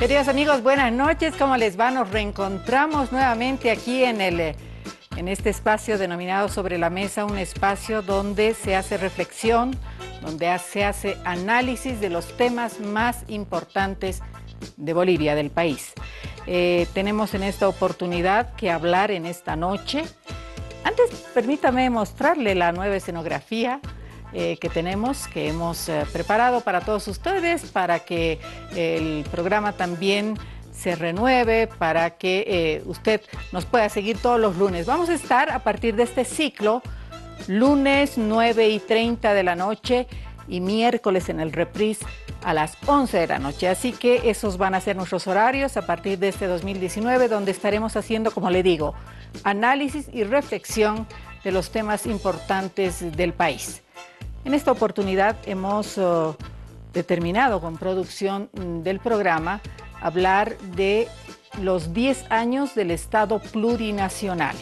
Queridos amigos, buenas noches. ¿Cómo les va? Nos reencontramos nuevamente aquí en este espacio denominado Sobre la Mesa, un espacio donde se hace reflexión, donde se hace análisis de los temas más importantes de Bolivia, del país. Tenemos en esta oportunidad que hablar en esta noche. Antes, permítame mostrarle la nueva escenografía que hemos preparado para todos ustedes, para que el programa también se renueve, para que usted nos pueda seguir todos los lunes. Vamos a estar a partir de este ciclo, lunes 9:30 de la noche y miércoles en el reprise a las 11 de la noche. Así que esos van a ser nuestros horarios a partir de este 2019, donde estaremos haciendo, como le digo, análisis y reflexión de los temas importantes del país. En esta oportunidad hemos determinado con producción del programa hablar de los 10 años del Estado plurinacional.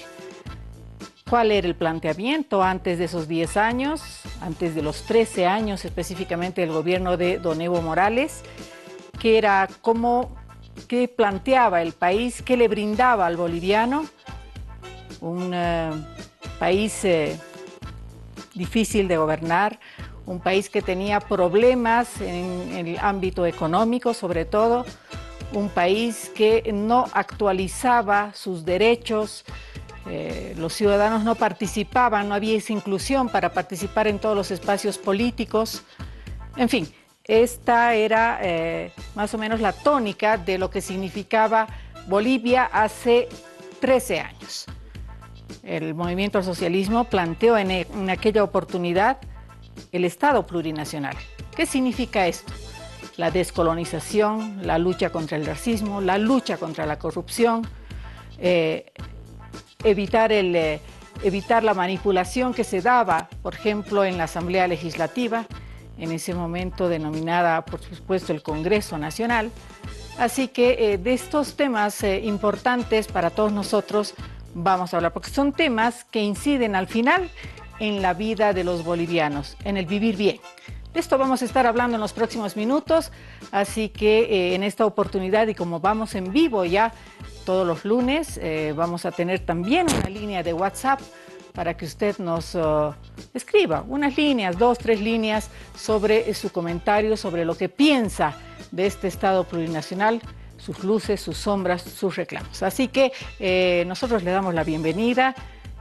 ¿Cuál era el planteamiento antes de esos 10 años, antes de los 13 años específicamente del gobierno de don Evo Morales? ¿Qué era, qué planteaba el país, qué le brindaba al boliviano? Un país difícil de gobernar, un país que tenía problemas en el ámbito económico, sobre todo, un país que no actualizaba sus derechos, los ciudadanos no participaban, no había esa inclusión para participar en todos los espacios políticos. En fin, esta era más o menos la tónica de lo que significaba Bolivia hace 13 años. El movimiento al socialismo planteó en aquella oportunidad el Estado plurinacional. ¿Qué significa esto? La descolonización, la lucha contra el racismo, la lucha contra la corrupción, evitar la manipulación que se daba, por ejemplo, en la Asamblea Legislativa, en ese momento denominada, por supuesto, el Congreso Nacional. Así que de estos temas importantes para todos nosotros vamos a hablar, porque son temas que inciden al final en la vida de los bolivianos, en el vivir bien. De esto vamos a estar hablando en los próximos minutos, así que en esta oportunidad, y como vamos en vivo ya todos los lunes, vamos a tener también una línea de WhatsApp para que usted nos escriba unas líneas, 2, 3 líneas sobre su comentario, sobre lo que piensa de este Estado plurinacional, sus luces, sus sombras, sus reclamos. Así que nosotros le damos la bienvenida.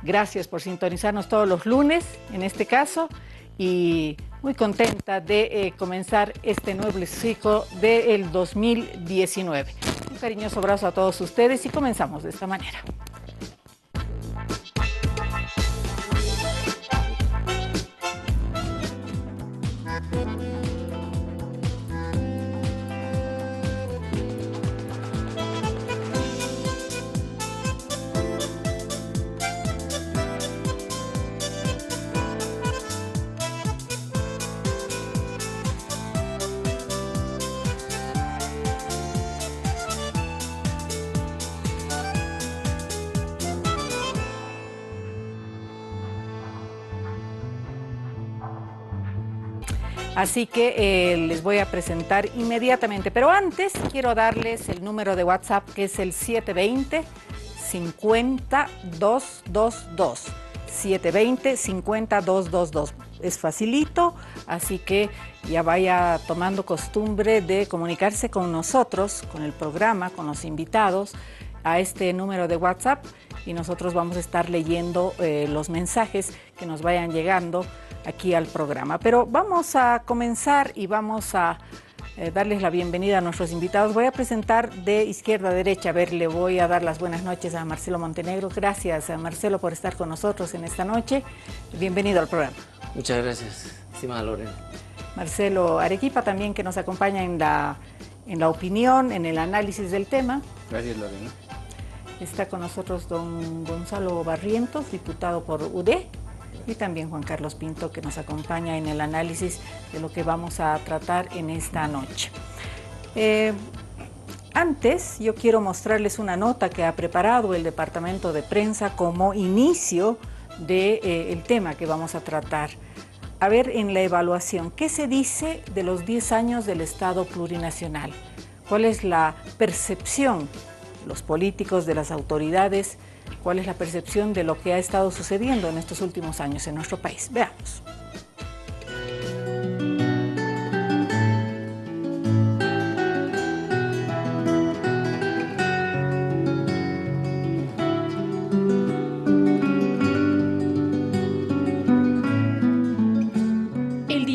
Gracias por sintonizarnos todos los lunes, en este caso, y muy contenta de comenzar este nuevo ciclo del 2019. Un cariñoso abrazo a todos ustedes y comenzamos de esta manera. Así que les voy a presentar inmediatamente, pero antes quiero darles el número de WhatsApp, que es el 720-50-222. 720-50-222. Es facilito, así que ya vaya tomando costumbre de comunicarse con nosotros, con el programa, con los invitados, a este número de WhatsApp, y nosotros vamos a estar leyendo los mensajes que nos vayan llegando aquí al programa. Pero vamos a comenzar y vamos a darles la bienvenida a nuestros invitados. Voy a presentar de izquierda a derecha. A ver, le voy a dar las buenas noches a Marcelo Montenegro. Gracias, Marcelo, por estar con nosotros en esta noche. Bienvenido al programa. Muchas gracias, estimada Lorena. Marcelo Arequipa también, que nos acompaña en la opinión, en el análisis del tema. Gracias, Lorena. Está con nosotros don Gonzalo Barrientos, diputado por UD. Y también Juan Carlos Pinto, que nos acompaña en el análisis de lo que vamos a tratar en esta noche. Antes, yo quiero mostrarles una nota que ha preparado el Departamento de Prensa como inicio del tema que vamos a tratar. A ver, en la evaluación, ¿qué se dice de los 10 años del Estado plurinacional? ¿Cuál es la percepción de los políticos, de las autoridades? ¿Cuál es la percepción de lo que ha estado sucediendo en estos últimos años en nuestro país? Veamos.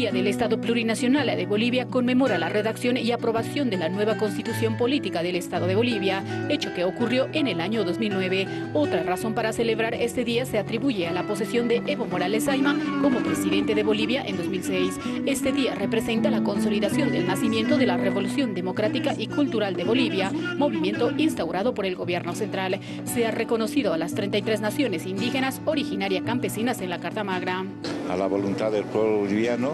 El Estado Plurinacional de Bolivia conmemora la redacción y aprobación de la nueva Constitución Política del Estado de Bolivia, hecho que ocurrió en el año 2009. Otra razón para celebrar este día se atribuye a la posesión de Evo Morales Ayma como presidente de Bolivia en 2006. Este día representa la consolidación del nacimiento de la Revolución Democrática y Cultural de Bolivia, movimiento instaurado por el gobierno central. Se ha reconocido a las 33 naciones indígenas originarias campesinas en la Carta Magna. A la voluntad del pueblo boliviano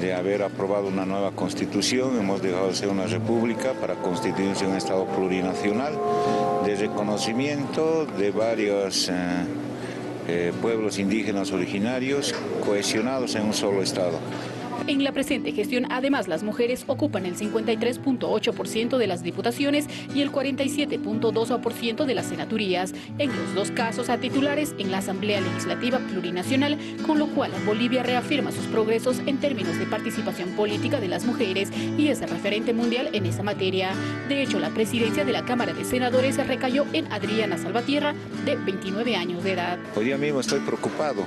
de haber aprobado una nueva constitución, hemos dejado de ser una república para constituirse un estado plurinacional de reconocimiento de varios pueblos indígenas originarios cohesionados en un solo estado. En la presente gestión, además, las mujeres ocupan el 53.8% de las diputaciones y el 47.2% de las senaturías, en los dos casos a titulares en la Asamblea Legislativa Plurinacional, con lo cual Bolivia reafirma sus progresos en términos de participación política de las mujeres y es el referente mundial en esa materia. De hecho, la presidencia de la Cámara de Senadores recayó en Adriana Salvatierra, de 29 años de edad. Hoy día mismo estoy preocupado.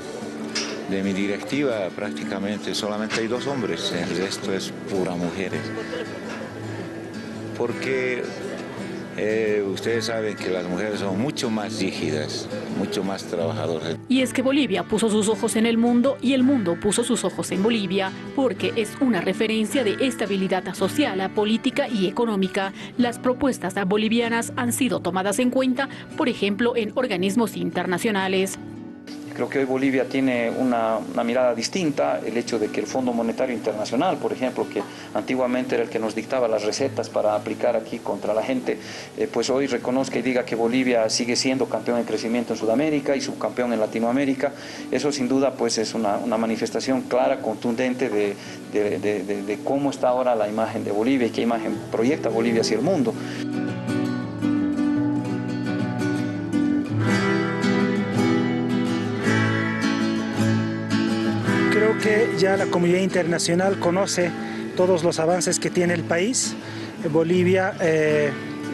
De mi directiva prácticamente solamente hay 2 hombres, el resto es pura mujeres. Porque ustedes saben que las mujeres son mucho más rígidas, mucho más trabajadoras. Y es que Bolivia puso sus ojos en el mundo y el mundo puso sus ojos en Bolivia, porque es una referencia de estabilidad social, política y económica. Las propuestas bolivianas han sido tomadas en cuenta, por ejemplo, en organismos internacionales. Creo que hoy Bolivia tiene una mirada distinta, el hecho de que el Fondo Monetario Internacional, por ejemplo, que antiguamente era el que nos dictaba las recetas para aplicar aquí contra la gente, pues hoy reconozca y diga que Bolivia sigue siendo campeón en crecimiento en Sudamérica y subcampeón en Latinoamérica. Eso sin duda pues es una manifestación clara, contundente de cómo está ahora la imagen de Bolivia y qué imagen proyecta Bolivia hacia el mundo. Creo que ya la comunidad internacional conoce todos los avances que tiene el país. Bolivia,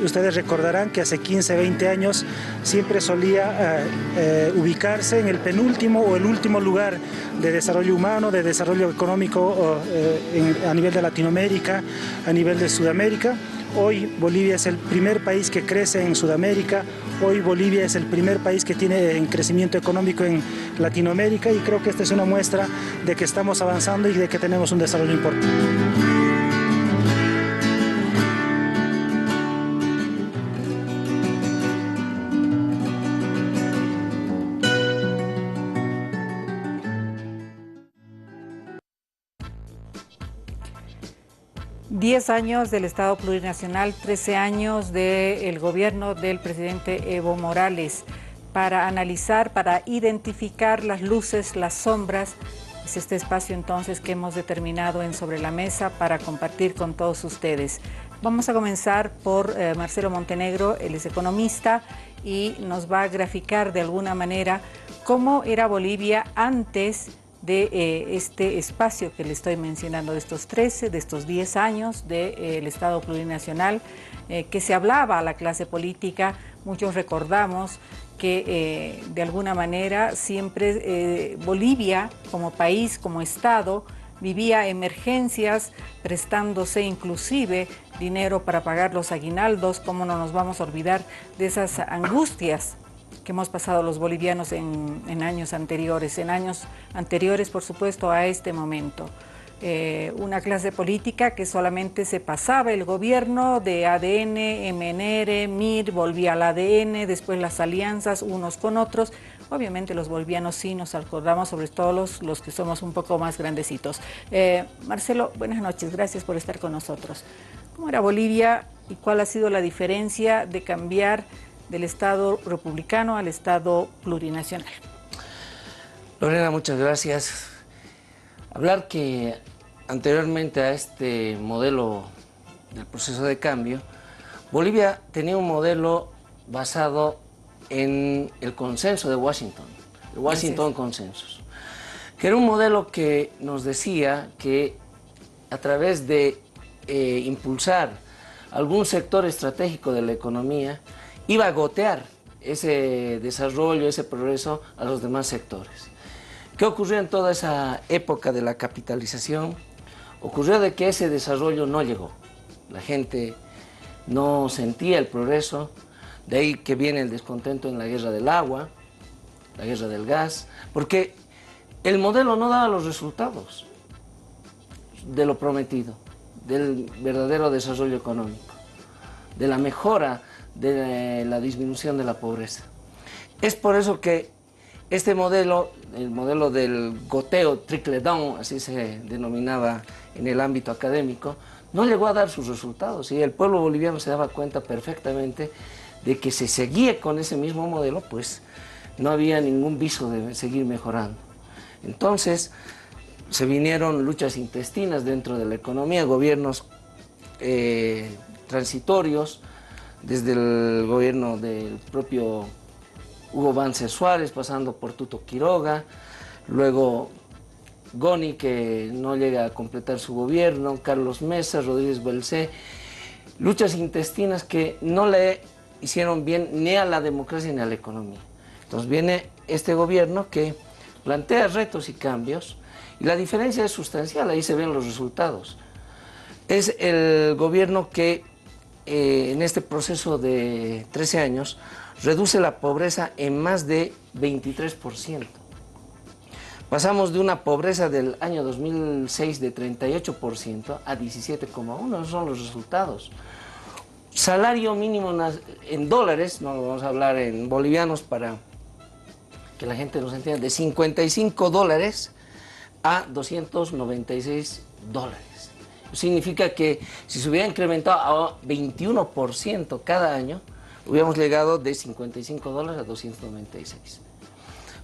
ustedes recordarán que hace 15, 20 años siempre solía ubicarse en el penúltimo o el último lugar de desarrollo humano, de desarrollo económico a nivel de Latinoamérica, a nivel de Sudamérica. Hoy Bolivia es el primer país que crece en Sudamérica, hoy Bolivia es el primer país que tiene en crecimiento económico en Latinoamérica y creo que esta es una muestra de que estamos avanzando y de que tenemos un desarrollo importante. Diez años del Estado Plurinacional, 13 años del gobierno del presidente Evo Morales. Para analizar, para identificar las luces, las sombras, es este espacio entonces que hemos determinado en Sobre la Mesa para compartir con todos ustedes. Vamos a comenzar por Marcelo Montenegro, él es economista y nos va a graficar de alguna manera cómo era Bolivia antes de este espacio que le estoy mencionando, de estos 13, de estos 10 años del Estado Plurinacional, que se hablaba a la clase política. Muchos recordamos que de alguna manera siempre Bolivia como país, como Estado, vivía emergencias, prestándose inclusive dinero para pagar los aguinaldos. ¿Cómo no nos vamos a olvidar de esas angustias que hemos pasado los bolivianos en años anteriores, por supuesto, a este momento? Una clase política que solamente se pasaba el gobierno de ADN, MNR, MIR, volvía al ADN, después las alianzas unos con otros. Obviamente los bolivianos sí nos acordamos, sobre todo los que somos un poco más grandecitos. Marcelo, buenas noches, gracias por estar con nosotros. ¿Cómo era Bolivia y cuál ha sido la diferencia de cambiar del Estado republicano al Estado plurinacional? Lorena, muchas gracias. Hablar que anteriormente a este modelo del proceso de cambio, Bolivia tenía un modelo basado en el consenso de Washington, el Washington Consensus, que era un modelo que nos decía que a través de impulsar algún sector estratégico de la economía, iba a gotear ese desarrollo, ese progreso a los demás sectores. ¿Qué ocurrió en toda esa época de la capitalización? Ocurrió de que ese desarrollo no llegó. La gente no sentía el progreso, de ahí que viene el descontento en la guerra del agua, la guerra del gas, porque el modelo no daba los resultados de lo prometido, del verdadero desarrollo económico, de la mejora de la disminución de la pobreza. Es por eso que este modelo, el modelo del goteo, trickle down, así se denominaba en el ámbito académico, no llegó a dar sus resultados y el pueblo boliviano se daba cuenta perfectamente de que si seguía con ese mismo modelo, pues no había ningún viso de seguir mejorando. Entonces se vinieron luchas intestinas dentro de la economía, gobiernos transitorios, desde el gobierno del propio Hugo Banzer Suárez, pasando por Tuto Quiroga, luego Goni, que no llega a completar su gobierno, Carlos Mesa, Rodríguez Belcé, luchas intestinas que no le hicieron bien ni a la democracia ni a la economía. Entonces viene este gobierno que plantea retos y cambios, y la diferencia es sustancial, ahí se ven los resultados. Es el gobierno que en este proceso de 13 años reduce la pobreza en más de 23%. Pasamos de una pobreza del año 2006 de 38% a 17,1%, esos son los resultados. Salario mínimo en dólares, no vamos a hablar en bolivianos para que la gente nos entienda, de 55 dólares a 296 dólares. Significa que si se hubiera incrementado a 21% cada año, hubiéramos llegado de 55 dólares a 296.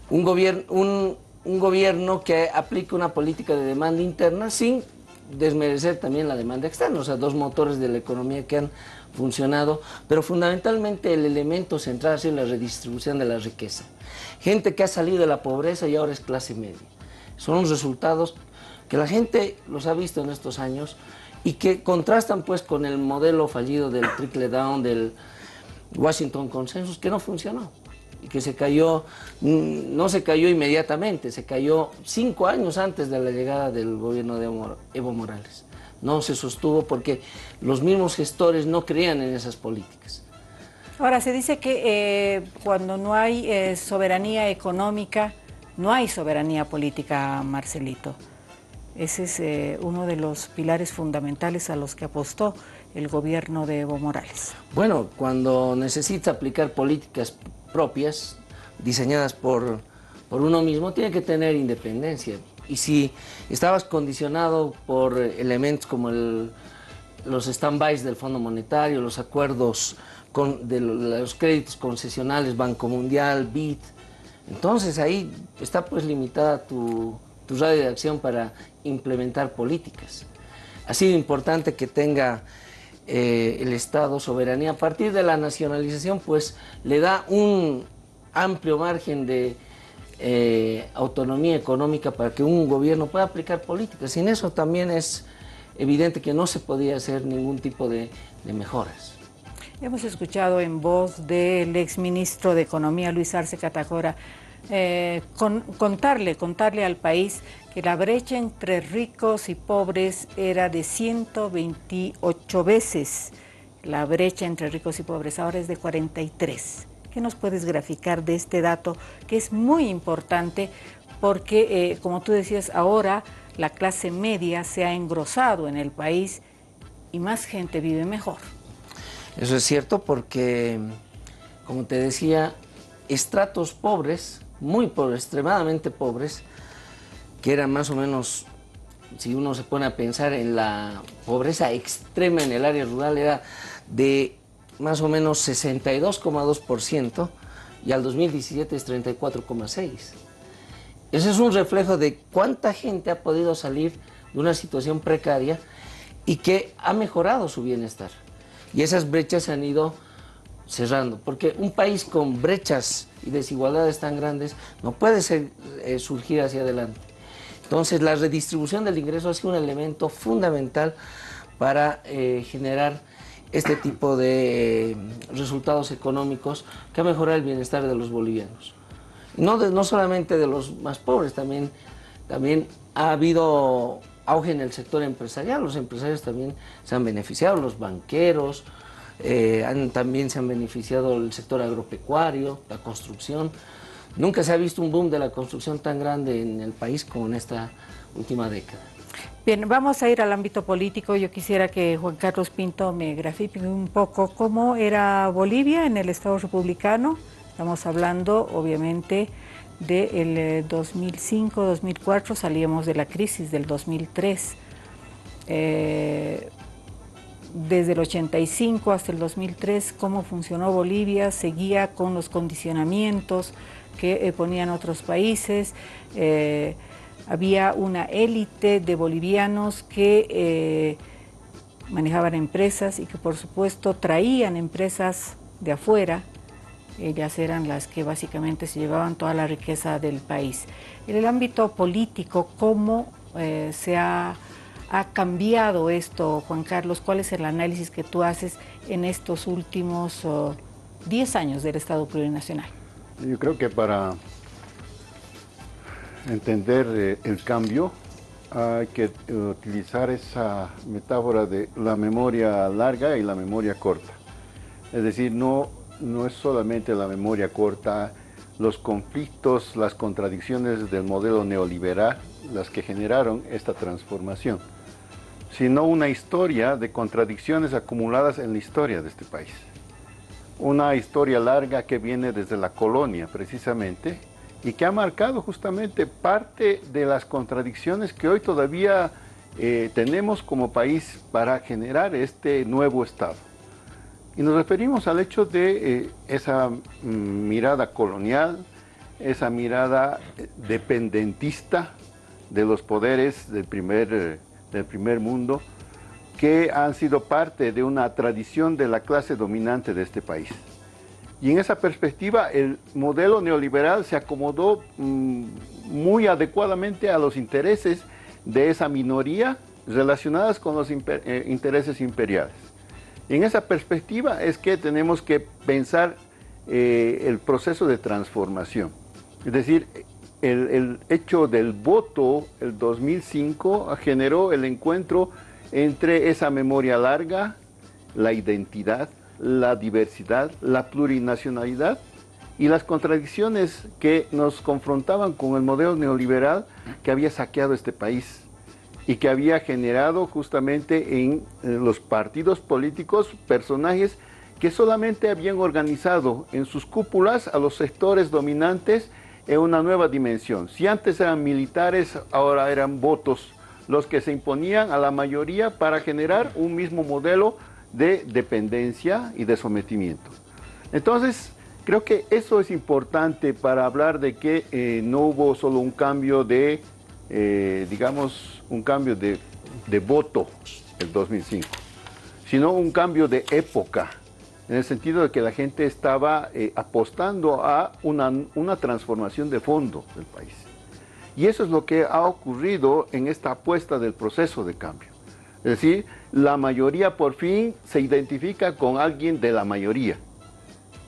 Un gobierno que aplica una política de demanda interna sin desmerecer también la demanda externa, o sea, dos motores de la economía que han funcionado, pero fundamentalmente el elemento central ha sido la redistribución de la riqueza. Gente que ha salido de la pobreza y ahora es clase media. Son los resultados que la gente los ha visto en estos años y que contrastan pues con el modelo fallido del trickle down, del Washington Consensus, que no funcionó y que se cayó, no se cayó inmediatamente, se cayó 5 años antes de la llegada del gobierno de Evo Morales. No se sostuvo porque los mismos gestores no creían en esas políticas. Ahora, se dice que cuando no hay soberanía económica, no hay soberanía política, Marcelito. Ese es uno de los pilares fundamentales a los que apostó el gobierno de Evo Morales. Bueno, cuando necesita aplicar políticas propias, diseñadas por uno mismo, tiene que tener independencia. Y si estabas condicionado por elementos como los stand-bys del Fondo Monetario, los acuerdos de los créditos concesionales, Banco Mundial, BID, entonces ahí está pues limitada tu radio de acción para implementar políticas. Ha sido importante que tenga el Estado soberanía. A partir de la nacionalización, pues le da un amplio margen de autonomía económica para que un gobierno pueda aplicar políticas. Sin eso también es evidente que no se podía hacer ningún tipo de mejoras. Hemos escuchado en voz del exministro de Economía, Luis Arce Catacora, contarle al país que la brecha entre ricos y pobres era de 128 veces. La brecha entre ricos y pobres ahora es de 43. ¿Qué nos puedes graficar de este dato que es muy importante porque, como tú decías, ahora la clase media se ha engrosado en el país y más gente vive mejor? Eso es cierto porque, como te decía, estratos pobres, muy pobres, extremadamente pobres, que eran más o menos, si uno se pone a pensar en la pobreza extrema en el área rural, era de más o menos 62,2% y al 2017 es 34,6%. Ese es un reflejo de cuánta gente ha podido salir de una situación precaria y que ha mejorado su bienestar. Y esas brechas se han ido cerrando, porque un país con brechas y desigualdades tan grandes no puede surgir hacia adelante. Entonces la redistribución del ingreso ha sido un elemento fundamental para generar este tipo de resultados económicos que ha mejorado el bienestar de los bolivianos. No solamente de los más pobres, también ha habido auge en el sector empresarial. Los empresarios también se han beneficiado, los banqueros, también se han beneficiado el sector agropecuario, la construcción. Nunca se ha visto un boom de la construcción tan grande en el país como en esta última década. Bien, vamos a ir al ámbito político. Yo quisiera que Juan Carlos Pinto me grafique un poco cómo era Bolivia en el Estado republicano. Estamos hablando, obviamente, del 2005-2004, salíamos de la crisis del 2003. Desde el 85 hasta el 2003, cómo funcionó Bolivia, seguía con los condicionamientos que ponían otros países. Había una élite de bolivianos que manejaban empresas y que por supuesto traían empresas de afuera. Ellas eran las que básicamente se llevaban toda la riqueza del país. En el ámbito político, ¿cómo se ha cambiado esto, Juan Carlos? ¿Cuál es el análisis que tú haces en estos últimos 10 años del Estado plurinacional? Yo creo que para entender el cambio hay que utilizar esa metáfora de la memoria larga y la memoria corta. Es decir, no es solamente la memoria corta, los conflictos, las contradicciones del modelo neoliberal las que generaron esta transformación, sino una historia de contradicciones acumuladas en la historia de este país. Una historia larga que viene desde la colonia precisamente y que ha marcado justamente parte de las contradicciones que hoy todavía tenemos como país para generar este nuevo Estado. Y nos referimos al hecho de esa mirada colonial, esa mirada dependentista de los poderes del primer mundo, que han sido parte de una tradición de la clase dominante de este país. Y en esa perspectiva el modelo neoliberal se acomodó muy adecuadamente a los intereses de esa minoría relacionadas con los intereses imperiales. Y en esa perspectiva es que tenemos que pensar el proceso de transformación. Es decir, el hecho del voto, el 2005, generó el encuentro entre esa memoria larga, la identidad, la diversidad, la plurinacionalidad y las contradicciones que nos confrontaban con el modelo neoliberal que había saqueado este país y que había generado justamente en los partidos políticos personajes que solamente habían organizado en sus cúpulas a los sectores dominantes en una nueva dimensión. Si antes eran militares, ahora eran votos los que se imponían a la mayoría para generar un mismo modelo de dependencia y de sometimiento. Entonces, creo que eso es importante para hablar de que no hubo solo un cambio de, digamos, un cambio de voto el 2005, sino un cambio de época, en el sentido de que la gente estaba apostando a una transformación de fondo del país. Y eso es lo que ha ocurrido en esta apuesta del proceso de cambio. Es decir, la mayoría por fin se identifica con alguien de la mayoría,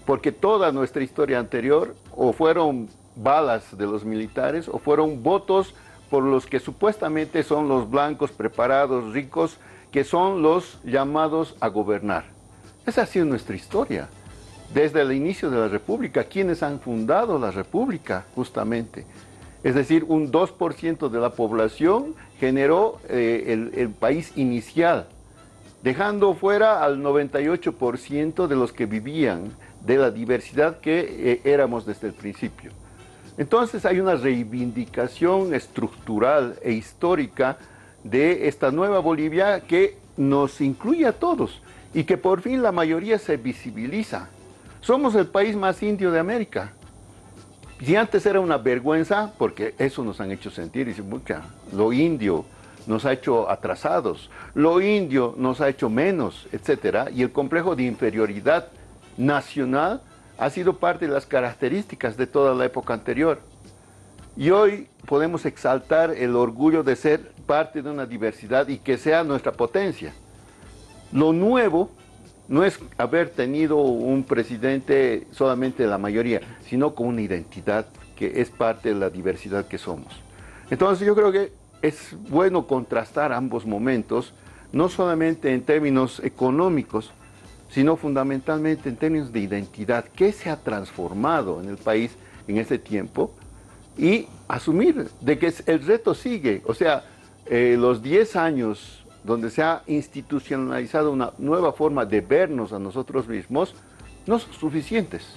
porque toda nuestra historia anterior o fueron balas de los militares o fueron votos por los que supuestamente son los blancos preparados, ricos, que son los llamados a gobernar. Esa ha sido nuestra historia, desde el inicio de la República, quienes han fundado la República justamente. Es decir, un 2% de la población generó el país inicial, dejando fuera al 98% de los que vivían, de la diversidad que éramos desde el principio. Entonces hay una reivindicación estructural e histórica de esta nueva Bolivia que nos incluye a todos y que por fin la mayoría se visibiliza. Somos el país más indio de América. Si antes era una vergüenza, porque eso nos han hecho sentir, y dicen, lo indio, nos ha hecho atrasados, lo indio nos ha hecho menos, etc. Y el complejo de inferioridad nacional ha sido parte de las características de toda la época anterior. Y hoy podemos exaltar el orgullo de ser parte de una diversidad y que sea nuestra potencia. Lo nuevo no es haber tenido un presidente solamente de la mayoría, sino con una identidad que es parte de la diversidad que somos. Entonces yo creo que es bueno contrastar ambos momentos, no solamente en términos económicos, sino fundamentalmente en términos de identidad. ¿Qué se ha transformado en el país en este tiempo? Y asumir de que el reto sigue. O sea, los 10 años donde se ha institucionalizado una nueva forma de vernos a nosotros mismos, no son suficientes,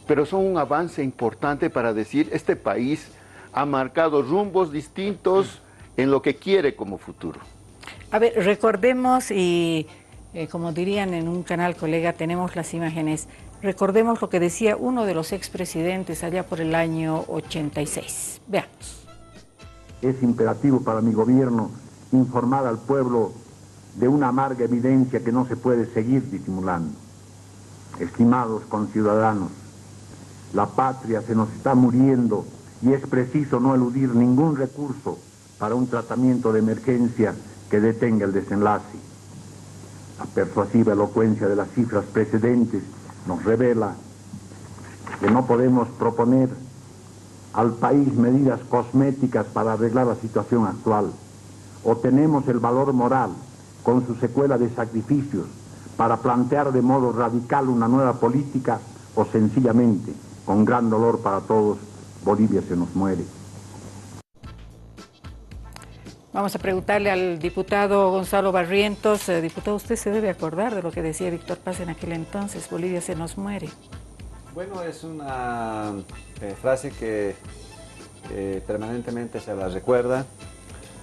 pero son un avance importante para decir, este país ha marcado rumbos distintos en lo que quiere como futuro. A ver, recordemos y como dirían en un canal colega, tenemos las imágenes, recordemos lo que decía uno de los expresidentes allá por el año 86. Veamos. Es imperativo para mi gobierno informar al pueblo de una amarga evidencia que no se puede seguir disimulando. Estimados conciudadanos, la patria se nos está muriendo y es preciso no eludir ningún recurso para un tratamiento de emergencia que detenga el desenlace. La persuasiva elocuencia de las cifras precedentes nos revela que no podemos proponer al país medidas cosméticas para arreglar la situación actual. O tenemos el valor moral, con su secuela de sacrificios, para plantear de modo radical una nueva política, o sencillamente, con gran dolor para todos, Bolivia se nos muere. Vamos a preguntarle al diputado Gonzalo Barrientos. Diputado, usted se debe acordar de lo que decía Víctor Paz en aquel entonces, Bolivia se nos muere. Bueno, es una frase que permanentemente se la recuerda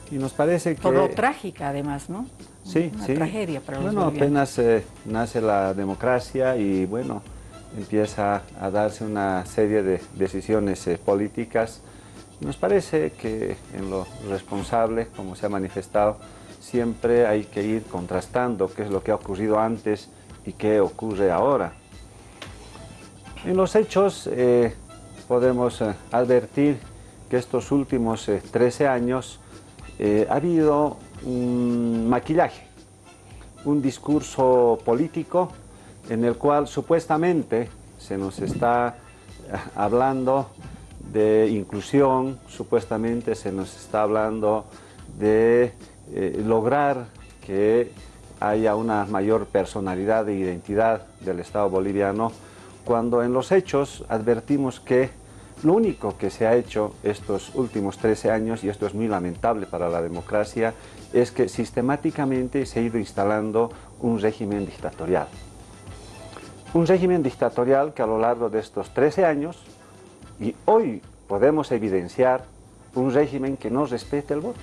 y nos parece que... Por lo trágica además, ¿no? Sí, una sí. tragedia para los bolivianos. bolivianos. Apenas nace la democracia y bueno, empieza a darse una serie de decisiones políticas. Nos parece que en lo responsable, como se ha manifestado, siempre hay que ir contrastando qué es lo que ha ocurrido antes y qué ocurre ahora. En los hechos podemos advertir que estos últimos 13 años ha habido un maquillaje, un discurso político en el cual supuestamente se nos está hablando de inclusión, supuestamente se nos está hablando de lograr que haya una mayor personalidad e identidad del Estado boliviano, cuando en los hechos advertimos que lo único que se ha hecho estos últimos 13 años, y esto es muy lamentable para la democracia, es que sistemáticamente se ha ido instalando un régimen dictatorial. Un régimen dictatorial que a lo largo de estos 13 años, y hoy podemos evidenciar un régimen que no respeta el voto.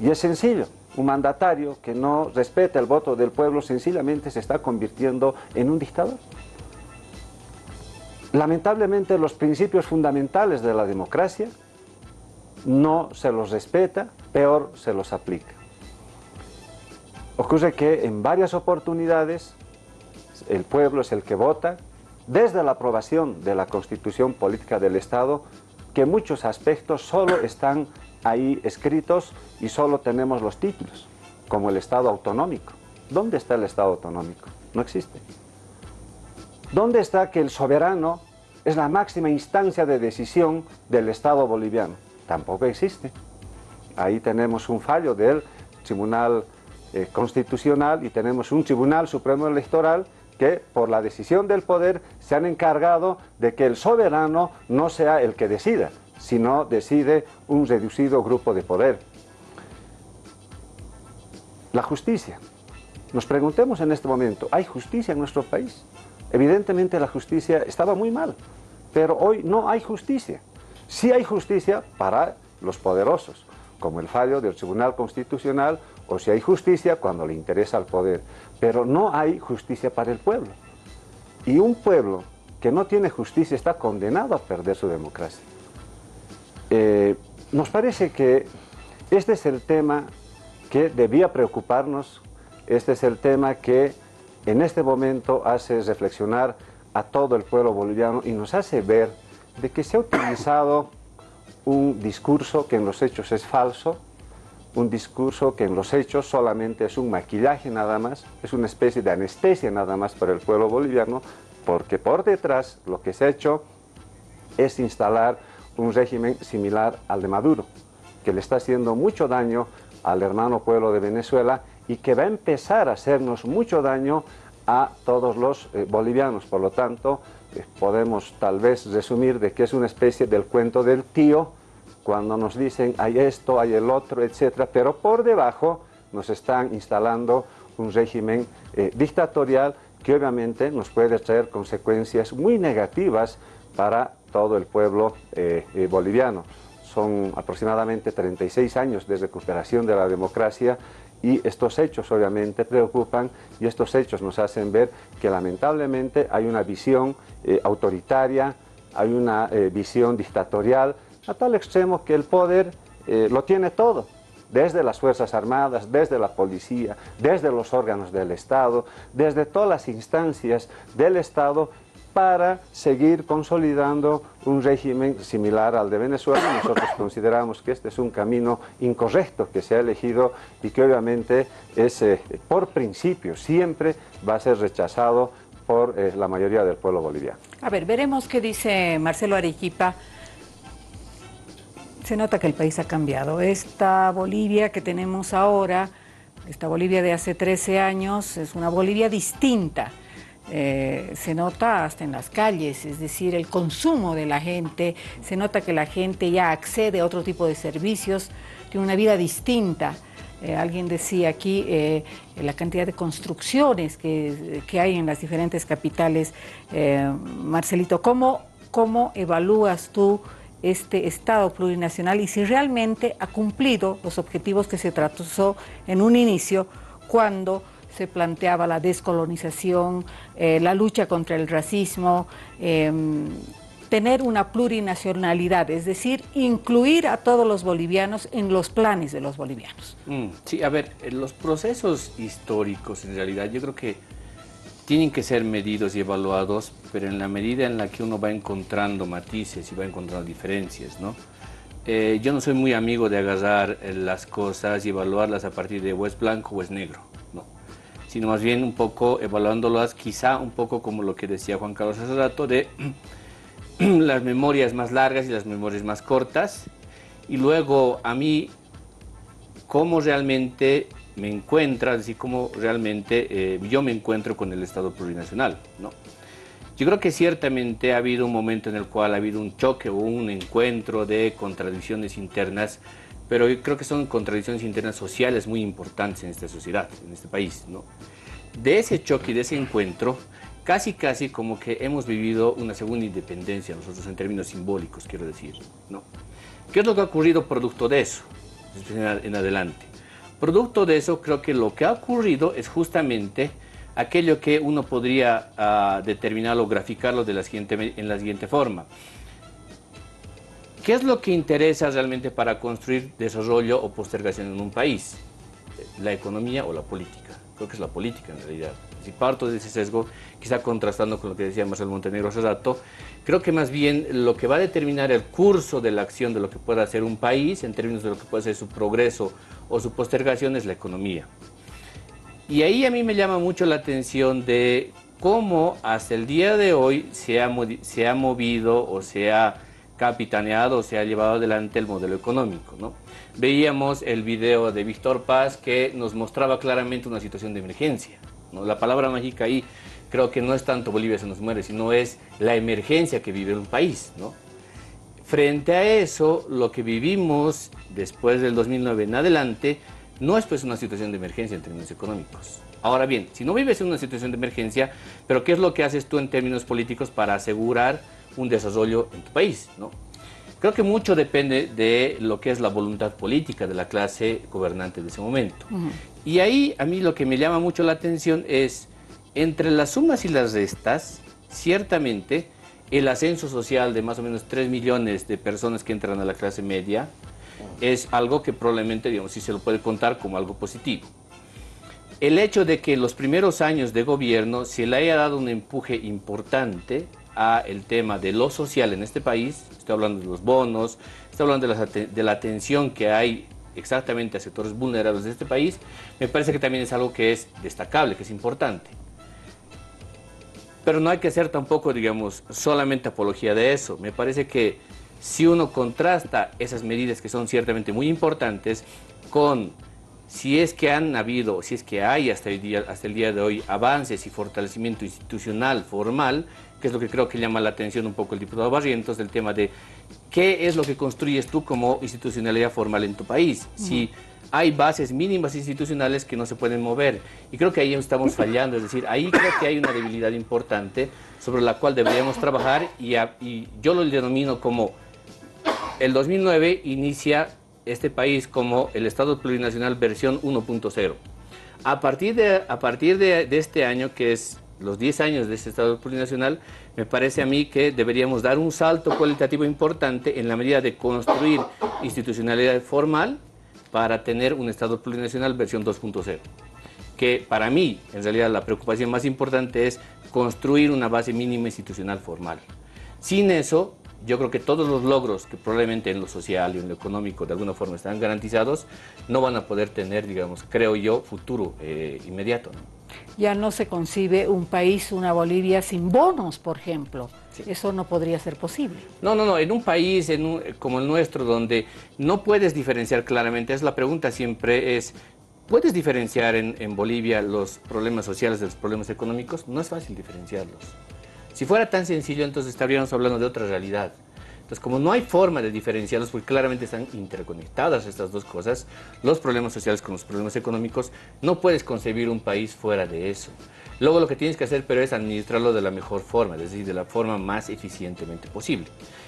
Y es sencillo, un mandatario que no respeta el voto del pueblo sencillamente se está convirtiendo en un dictador. Lamentablemente los principios fundamentales de la democracia no se los respeta, peor se los aplica. Ocurre que en varias oportunidades el pueblo es el que vota, desde la aprobación de la Constitución Política del Estado, que muchos aspectos solo están ahí escritos y solo tenemos los títulos, como el Estado autonómico. ¿Dónde está el Estado autonómico? No existe. ¿Dónde está que el soberano es la máxima instancia de decisión del Estado boliviano? Tampoco existe. Ahí tenemos un fallo del Tribunal Constitucional y tenemos un Tribunal Supremo Electoral que por la decisión del poder se han encargado de que el soberano no sea el que decida, sino decide un reducido grupo de poder. La justicia. Nos preguntemos en este momento, ¿hay justicia en nuestro país? Evidentemente la justicia estaba muy mal, pero hoy no hay justicia. Sí hay justicia para los poderosos, como el fallo del Tribunal Constitucional, o si hay justicia cuando le interesa al poder, pero no hay justicia para el pueblo. Y un pueblo que no tiene justicia está condenado a perder su democracia. Nos parece que Este es el tema que debía preocuparnos, este es el tema que en este momento hace reflexionar a todo el pueblo boliviano y nos hace ver de que se ha utilizado un discurso que en los hechos es falso, un discurso que en los hechos solamente es un maquillaje nada más, es una especie de anestesia nada más para el pueblo boliviano, porque por detrás lo que se ha hecho es instalar un régimen similar al de Maduro, que le está haciendo mucho daño al hermano pueblo de Venezuela y que va a empezar a hacernos mucho daño a todos los bolivianos. Por lo tanto, podemos tal vez resumir de que es una especie del cuento del tío, cuando nos dicen hay esto, hay el otro, etc. Pero por debajo nos están instalando un régimen dictatorial que obviamente nos puede traer consecuencias muy negativas para todo el pueblo boliviano. Son aproximadamente 36 años de recuperación de la democracia y estos hechos obviamente preocupan y estos hechos nos hacen ver que lamentablemente hay una visión autoritaria, hay una visión dictatorial a tal extremo que el poder lo tiene todo, desde las Fuerzas Armadas, desde la policía, desde los órganos del Estado, desde todas las instancias del Estado para seguir consolidando un régimen similar al de Venezuela. Nosotros consideramos que este es un camino incorrecto que se ha elegido y que obviamente es, por principio, siempre va a ser rechazado por la mayoría del pueblo boliviano. A ver, veremos qué dice Marcelo Arequipa. Se nota que el país ha cambiado. Esta Bolivia que tenemos ahora, esta Bolivia de hace 13 años, es una Bolivia distinta. Se nota hasta en las calles, es decir, el consumo de la gente, se nota que la gente ya accede a otro tipo de servicios, tiene una vida distinta. Alguien decía aquí la cantidad de construcciones que hay en las diferentes capitales. Marcelito, ¿cómo evalúas tú este Estado plurinacional y si realmente ha cumplido los objetivos que se trazó en un inicio cuando se planteaba la descolonización, la lucha contra el racismo, tener una plurinacionalidad, es decir, incluir a todos los bolivianos en los planes de los bolivianos? Sí, a ver, los procesos históricos en realidad yo creo que tienen que ser medidos y evaluados, pero en la medida en la que uno va encontrando matices y va encontrando diferencias, ¿no? Yo no soy muy amigo de agarrar las cosas y evaluarlas a partir de o es blanco o es negro, no, sino más bien un poco evaluándolas quizá un poco como lo que decía Juan Carlos hace rato de las memorias más largas y las memorias más cortas, y luego a mí cómo realmente me encuentra, así como realmente yo me encuentro con el Estado plurinacional, ¿no? Yo creo que ciertamente ha habido un momento en el cual ha habido un choque o un encuentro de contradicciones internas, pero yo creo que son contradicciones internas sociales muy importantes en esta sociedad, en este país, ¿no? De ese choque y de ese encuentro, casi como que hemos vivido una segunda independencia nosotros en términos simbólicos, quiero decir, ¿no? ¿Qué es lo que ha ocurrido producto de eso en adelante? Producto de eso, creo que lo que ha ocurrido es justamente aquello que uno podría determinarlo, graficarlo en la siguiente forma. ¿Qué es lo que interesa realmente para construir desarrollo o postergación en un país? ¿La economía o la política? Creo que es la política en realidad. Si parto de ese sesgo, quizá contrastando con lo que decía Marcelo Montenegro hace rato, creo que más bien lo que va a determinar el curso de la acción de lo que pueda hacer un país, en términos de lo que puede ser su progreso o su postergación, es la economía. Y ahí a mí me llama mucho la atención de cómo hasta el día de hoy se ha movido o se ha capitaneado o se ha llevado adelante el modelo económico, ¿no? Veíamos el video de Víctor Paz que nos mostraba claramente una situación de emergencia, ¿no? La palabra mágica ahí creo que no es tanto Bolivia se nos muere, sino es la emergencia que vive un país, ¿no? Frente a eso, lo que vivimos después del 2009 en adelante no es pues una situación de emergencia en términos económicos. Ahora bien, si no vives en una situación de emergencia, pero ¿qué es lo que haces tú en términos políticos para asegurar un desarrollo en tu país, ¿no? Creo que mucho depende de lo que es la voluntad política de la clase gobernante de ese momento. Y ahí a mí lo que me llama mucho la atención es, entre las sumas y las restas, ciertamente el ascenso social de más o menos 3 millones de personas que entran a la clase media, es algo que probablemente, digamos, sí se lo puede contar como algo positivo. El hecho de que en los primeros años de gobierno se le haya dado un empuje importante a el tema de lo social en este país, estoy hablando de los bonos, estoy hablando de la atención que hay exactamente a sectores vulnerables de este país, me parece que también es algo que es destacable, que es importante. Pero no hay que hacer tampoco, digamos, solamente apología de eso. Me parece que si uno contrasta esas medidas que son ciertamente muy importantes con si es que han habido, si es que hay hasta el día de hoy avances y fortalecimiento institucional formal, que es lo que creo que llama la atención un poco el diputado Barrientos, del tema de qué es lo que construyes tú como institucionalidad formal en tu país. Si hay bases mínimas institucionales que no se pueden mover. Y creo que ahí estamos fallando, es decir, ahí creo que hay una debilidad importante sobre la cual deberíamos trabajar y yo lo denomino como el 2009 inicia este país como el Estado Plurinacional versión 1.0. A partir de este año, que es los 10 años de este Estado Plurinacional, me parece a mí que deberíamos dar un salto cualitativo importante en la medida de construir institucionalidad formal para tener un Estado Plurinacional versión 2.0. Que para mí, en realidad, la preocupación más importante es construir una base mínima institucional formal. Sin eso, yo creo que todos los logros que probablemente en lo social y en lo económico de alguna forma están garantizados, no van a poder tener, digamos, creo yo, futuro inmediato, ¿no? Ya no se concibe un país, una Bolivia sin bonos, por ejemplo. Sí. Eso no podría ser posible. No, en un país como el nuestro, donde no puedes diferenciar claramente, es la pregunta siempre es, ¿puedes diferenciar en Bolivia los problemas sociales de los problemas económicos? No es fácil diferenciarlos. Si fuera tan sencillo, entonces estaríamos hablando de otra realidad. Entonces, como no hay forma de diferenciarlos, porque claramente están interconectadas estas dos cosas, los problemas sociales con los problemas económicos, no puedes concebir un país fuera de eso. Luego lo que tienes que hacer, pero es administrarlo de la mejor forma, es decir, de la forma más eficientemente posible.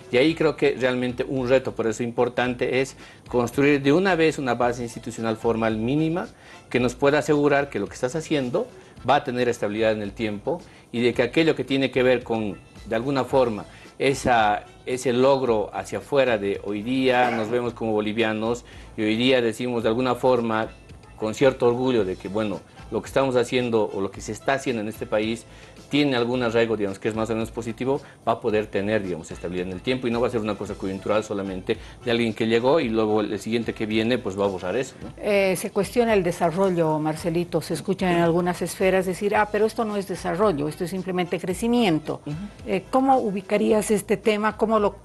Y ahí creo que realmente un reto, por eso importante, es construir de una vez una base institucional formal mínima que nos pueda asegurar que lo que estás haciendo va a tener estabilidad en el tiempo y de que aquello que tiene que ver con, de alguna forma, ese logro hacia afuera de hoy día nos vemos como bolivianos y hoy día decimos de alguna forma con cierto orgullo de que, bueno, lo que estamos haciendo o lo que se está haciendo en este país tiene algún arraigo, digamos, que es más o menos positivo, va a poder tener, digamos, estabilidad en el tiempo y no va a ser una cosa coyuntural solamente de alguien que llegó y luego el siguiente que viene pues va a borrar eso, ¿no? Se cuestiona el desarrollo, Marcelito, se escucha en algunas esferas decir, pero esto no es desarrollo, esto es simplemente crecimiento. ¿Cómo ubicarías este tema, cómo lo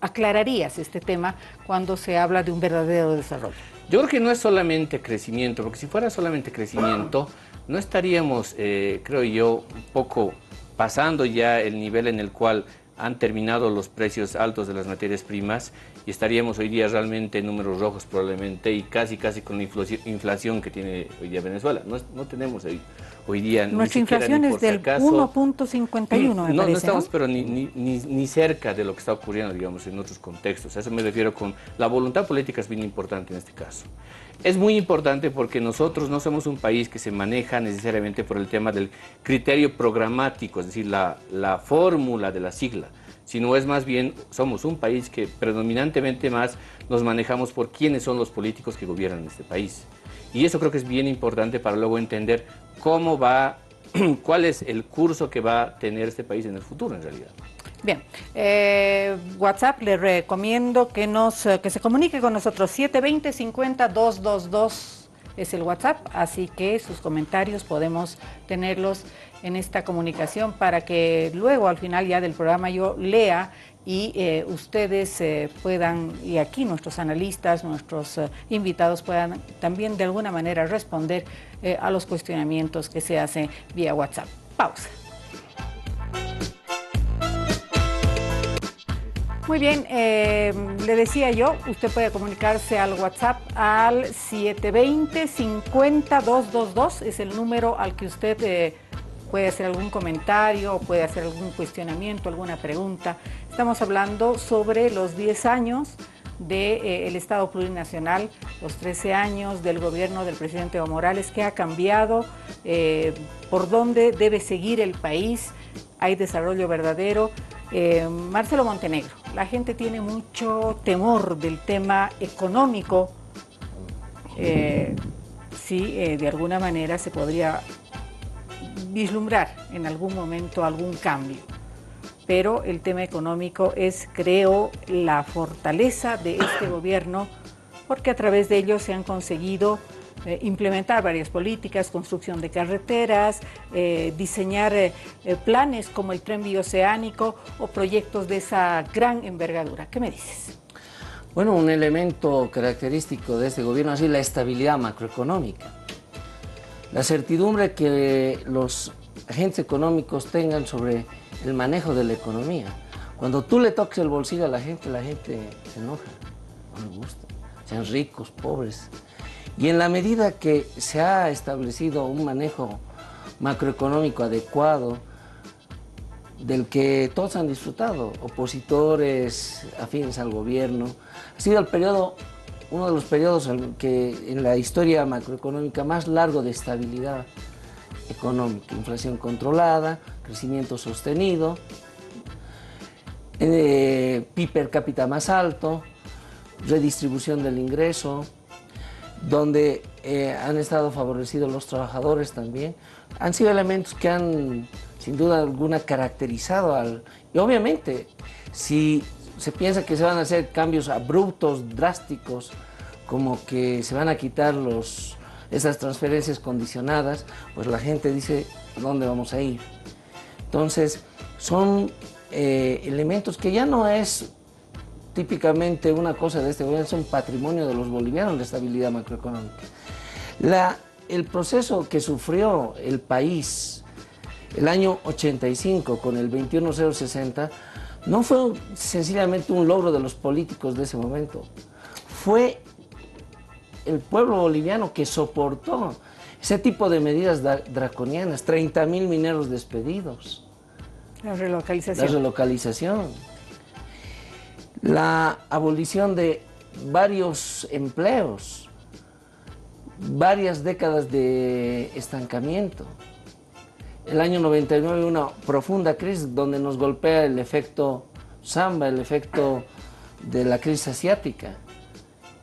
aclararías este tema cuando se habla de un verdadero desarrollo? Yo creo que no es solamente crecimiento, porque si fuera solamente crecimiento, no estaríamos, creo yo, un poco pasando ya el nivel en el cual han terminado los precios altos de las materias primas y estaríamos hoy día realmente en números rojos probablemente y casi con la inflación que tiene hoy día Venezuela. No tenemos hoy día nuestra inflación es del 1.51, me parece. No estamos, pero ni cerca de lo que está ocurriendo, digamos, en otros contextos. A eso me refiero con la voluntad política es bien importante en este caso. Es muy importante porque nosotros no somos un país que se maneja necesariamente por el tema del criterio programático, es decir, la fórmula de la sigla, sino es más bien, somos un país que predominantemente más nos manejamos por quiénes son los políticos que gobiernan este país. Y eso creo que es bien importante para luego entender cómo va, cuál es el curso que va a tener este país en el futuro en realidad. Bien, WhatsApp, le recomiendo que se comunique con nosotros, 720-50-222 es el WhatsApp, así que sus comentarios podemos tenerlos en esta comunicación para que luego al final ya del programa yo lea y ustedes puedan, y aquí nuestros analistas, nuestros invitados puedan también de alguna manera responder a los cuestionamientos que se hacen vía WhatsApp. Pausa. Muy bien, le decía yo, usted puede comunicarse al WhatsApp al 720-50-222, es el número al que usted puede hacer algún comentario, o puede hacer algún cuestionamiento, alguna pregunta. Estamos hablando sobre los 10 años del Estado Plurinacional, los 13 años del gobierno del presidente Evo Morales, que ha cambiado, por dónde debe seguir el país, hay desarrollo verdadero. Marcelo Montenegro. la gente tiene mucho temor del tema económico. De alguna manera se podría vislumbrar en algún momento algún cambio. Pero el tema económico es, creo, la fortaleza de este gobierno, porque a través de ello se han conseguido implementar varias políticas, construcción de carreteras, diseñar planes como el tren bioceánico o proyectos de esa gran envergadura. ¿Qué me dices? Bueno, un elemento característico de este gobierno es la estabilidad macroeconómica. La certidumbre que los agentes económicos tengan sobre el manejo de la economía. Cuando tú le toques el bolsillo a la gente se enoja, no le gusta, sean ricos, pobres. Y en la medida que se ha establecido un manejo macroeconómico adecuado, del que todos han disfrutado, opositores, afines al gobierno, ha sido uno de los periodos que en la historia macroeconómica más largo de estabilidad económica, inflación controlada, crecimiento sostenido, PIB per cápita más alto, redistribución del ingreso, donde han estado favorecidos los trabajadores también. Han sido elementos que han, sin duda alguna, caracterizado y obviamente, si se piensa que se van a hacer cambios abruptos, drásticos, como que se van a quitar esas transferencias condicionadas, pues la gente dice, ¿a dónde vamos a ir? Entonces, son elementos que ya no es típicamente una cosa de este gobierno, es un patrimonio de los bolivianos, la estabilidad macroeconómica. El proceso que sufrió el país el año 85 con el 21060 no fue sencillamente un logro de los políticos de ese momento, fue el pueblo boliviano que soportó ese tipo de medidas draconianas, 30.000 mineros despedidos. La relocalización. La relocalización. La abolición de varios empleos, varias décadas de estancamiento. El año 99 una profunda crisis donde nos golpea el efecto Samba, el efecto de la crisis asiática.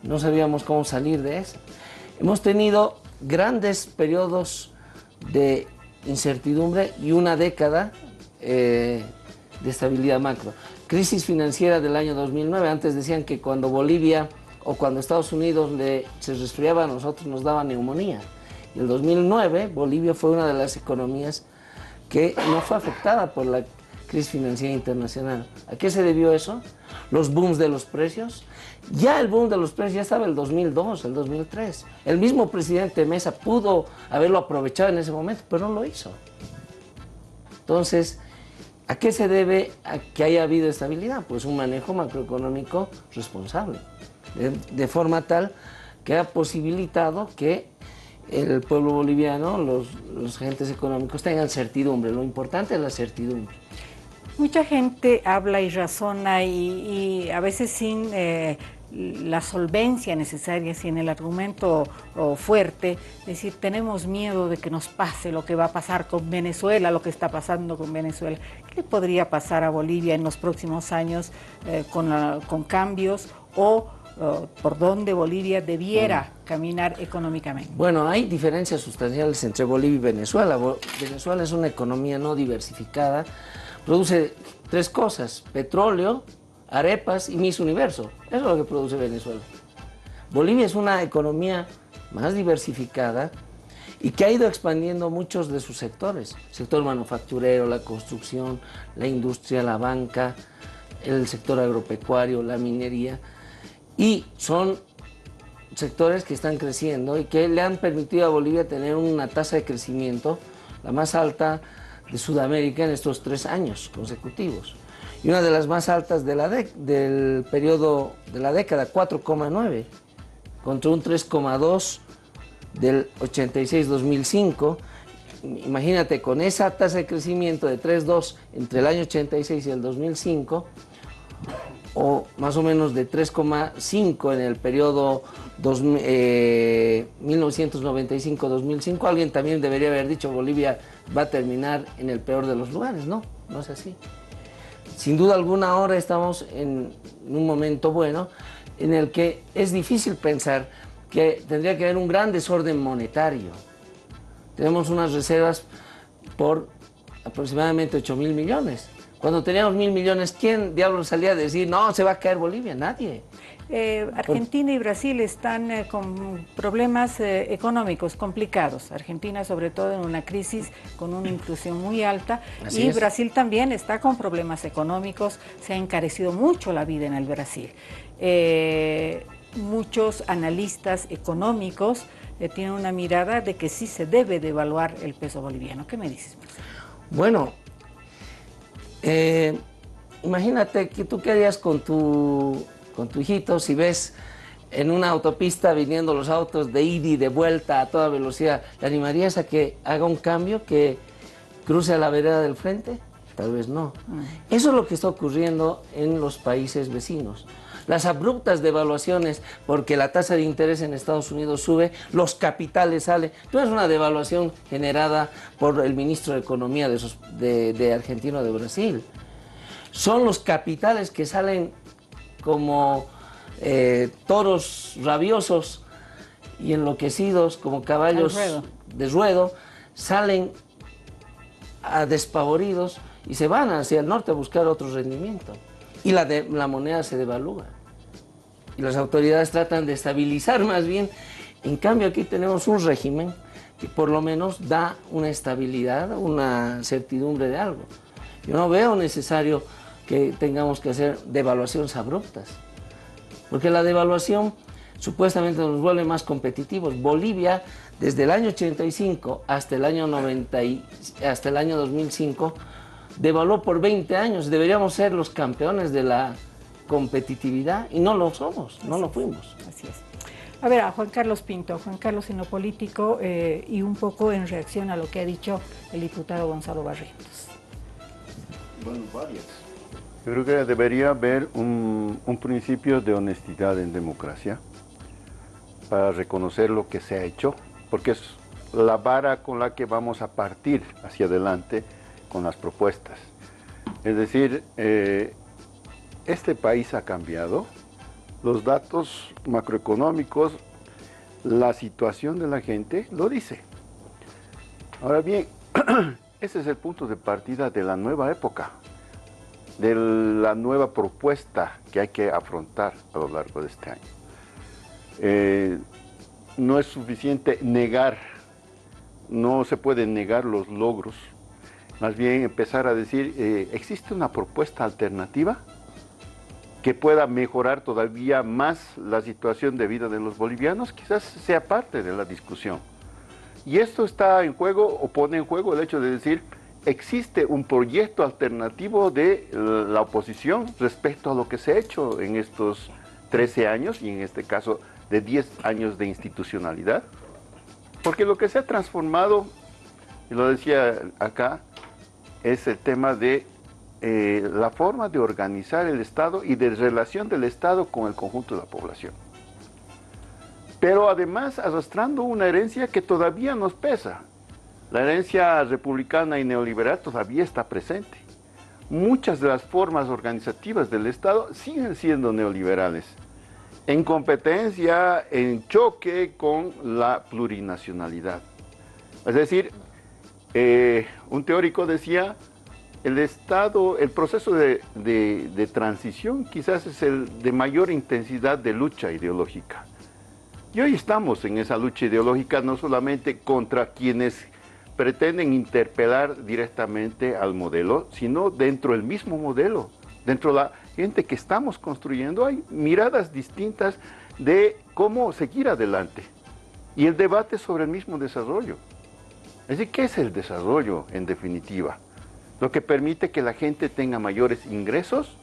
No sabíamos cómo salir de eso. Hemos tenido grandes periodos de incertidumbre y una década de estabilidad macro. Crisis financiera del año 2009, antes decían que cuando Bolivia o cuando Estados Unidos se resfriaba, a nosotros nos daba neumonía. Y el 2009 Bolivia fue una de las economías que no fue afectada por la crisis financiera internacional. ¿A qué se debió eso? Los booms de los precios. Ya el boom de los precios ya estaba el 2002, el 2003. El mismo presidente Mesa pudo haberlo aprovechado en ese momento, pero no lo hizo. Entonces, ¿a qué se debe a que haya habido estabilidad? Pues un manejo macroeconómico responsable, de forma tal que ha posibilitado que el pueblo boliviano, los agentes económicos tengan certidumbre. Lo importante es la certidumbre. Mucha gente habla y razona y a veces sin la solvencia necesaria, sin el argumento fuerte, decir, tenemos miedo de que nos pase lo que va a pasar con Venezuela, lo que está pasando con Venezuela. ¿Qué podría pasar a Bolivia en los próximos años con cambios o por dónde Bolivia debiera caminar económicamente? Bueno, hay diferencias sustanciales entre Bolivia y Venezuela. Venezuela es una economía no diversificada, produce tres cosas: petróleo, arepas y Miss Universo. Eso es lo que produce Venezuela. Bolivia es una economía más diversificada y que ha ido expandiendo muchos de sus sectores. El sector manufacturero, la construcción, la industria, la banca, el sector agropecuario, la minería. Y son sectores que están creciendo y que le han permitido a Bolivia tener una tasa de crecimiento la más alta de Sudamérica en estos 3 años consecutivos. Y una de las más altas del periodo de la década, 4,9, contra un 3,2 del 86-2005. Imagínate, con esa tasa de crecimiento de 3,2 entre el año 86 y el 2005, o más o menos de 3,5 en el periodo 1995-2005, alguien también debería haber dicho Bolivia va a terminar en el peor de los lugares. No, no es así. sin duda alguna ahora estamos en un momento bueno en el que es difícil pensar que tendría que haber un gran desorden monetario. Tenemos unas reservas por aproximadamente 8.000 millones. Cuando teníamos 1.000 millones, ¿quién diablos salía a decir, no, se va a caer Bolivia? Nadie. Argentina y Brasil están con problemas económicos complicados. Argentina sobre todo en una crisis con una inflación muy alta. Así y es. Brasil también está con problemas económicos. Se ha encarecido mucho la vida en el Brasil. Muchos analistas económicos tienen una mirada de que sí se debe devaluar el peso boliviano. ¿Qué me dices, Marcelo? Bueno, imagínate que tú qué harías con tu hijito si ves en una autopista viniendo los autos de ida y de vuelta a toda velocidad. ¿Le animarías a que haga un cambio, que cruce a la vereda del frente? Tal vez no. Eso es lo que está ocurriendo en los países vecinos. Las abruptas devaluaciones, porque la tasa de interés en Estados Unidos sube, los capitales salen. No es una devaluación generada por el ministro de Economía de Argentina o de Brasil. Son los capitales que salen como toros rabiosos y enloquecidos, como caballos de ruedo, salen despavoridos y se van hacia el norte a buscar otro rendimiento. Y la moneda se devalúa. Y las autoridades tratan de estabilizar más bien. En cambio, aquí tenemos un régimen que por lo menos da una estabilidad, una certidumbre de algo. Yo no veo necesario que tengamos que hacer devaluaciones abruptas, porque la devaluación supuestamente nos vuelve más competitivos. Bolivia, desde el año 85 hasta el año 2005, devaluó por 20 años. Deberíamos ser los campeones de la competitividad y no lo somos, no lo fuimos. Así es. A ver, a Juan Carlos Pinto, Juan Carlos en lo político y un poco en reacción a lo que ha dicho el diputado Gonzalo Barrientos. Bueno, varias. Yo creo que debería haber un principio de honestidad en democracia para reconocer lo que se ha hecho, porque es la vara con la que vamos a partir hacia adelante con las propuestas. Es decir, este país ha cambiado, los datos macroeconómicos, la situación de la gente lo dice. Ahora bien, ese es el punto de partida de la nueva época, de la nueva propuesta que hay que afrontar a lo largo de este año. No es suficiente negar, no se pueden negar los logros, más bien empezar a decir, ¿existe una propuesta alternativa que pueda mejorar todavía más la situación de vida de los bolivianos? Quizás sea parte de la discusión. Y esto está en juego, o pone en juego el hecho de decir, existe un proyecto alternativo de la oposición respecto a lo que se ha hecho en estos 13 años, y en este caso de 10 años de institucionalidad. Porque lo que se ha transformado, y lo decía acá, es el tema de la forma de organizar el Estado y de relación del Estado con el conjunto de la población. Pero además arrastrando una herencia que todavía nos pesa. La herencia republicana y neoliberal todavía está presente. Muchas de las formas organizativas del Estado siguen siendo neoliberales, en competencia, en choque con la plurinacionalidad. Es decir, un teórico decía, el Estado, el proceso de transición quizás es el de mayor intensidad de lucha ideológica. Y hoy estamos en esa lucha ideológica no solamente contra quienes pretenden interpelar directamente al modelo, sino dentro del mismo modelo, dentro de la gente que estamos construyendo, hay miradas distintas de cómo seguir adelante. Y el debate sobre el mismo desarrollo. Es decir, ¿qué es el desarrollo en definitiva? ¿Lo que permite que la gente tenga mayores ingresos?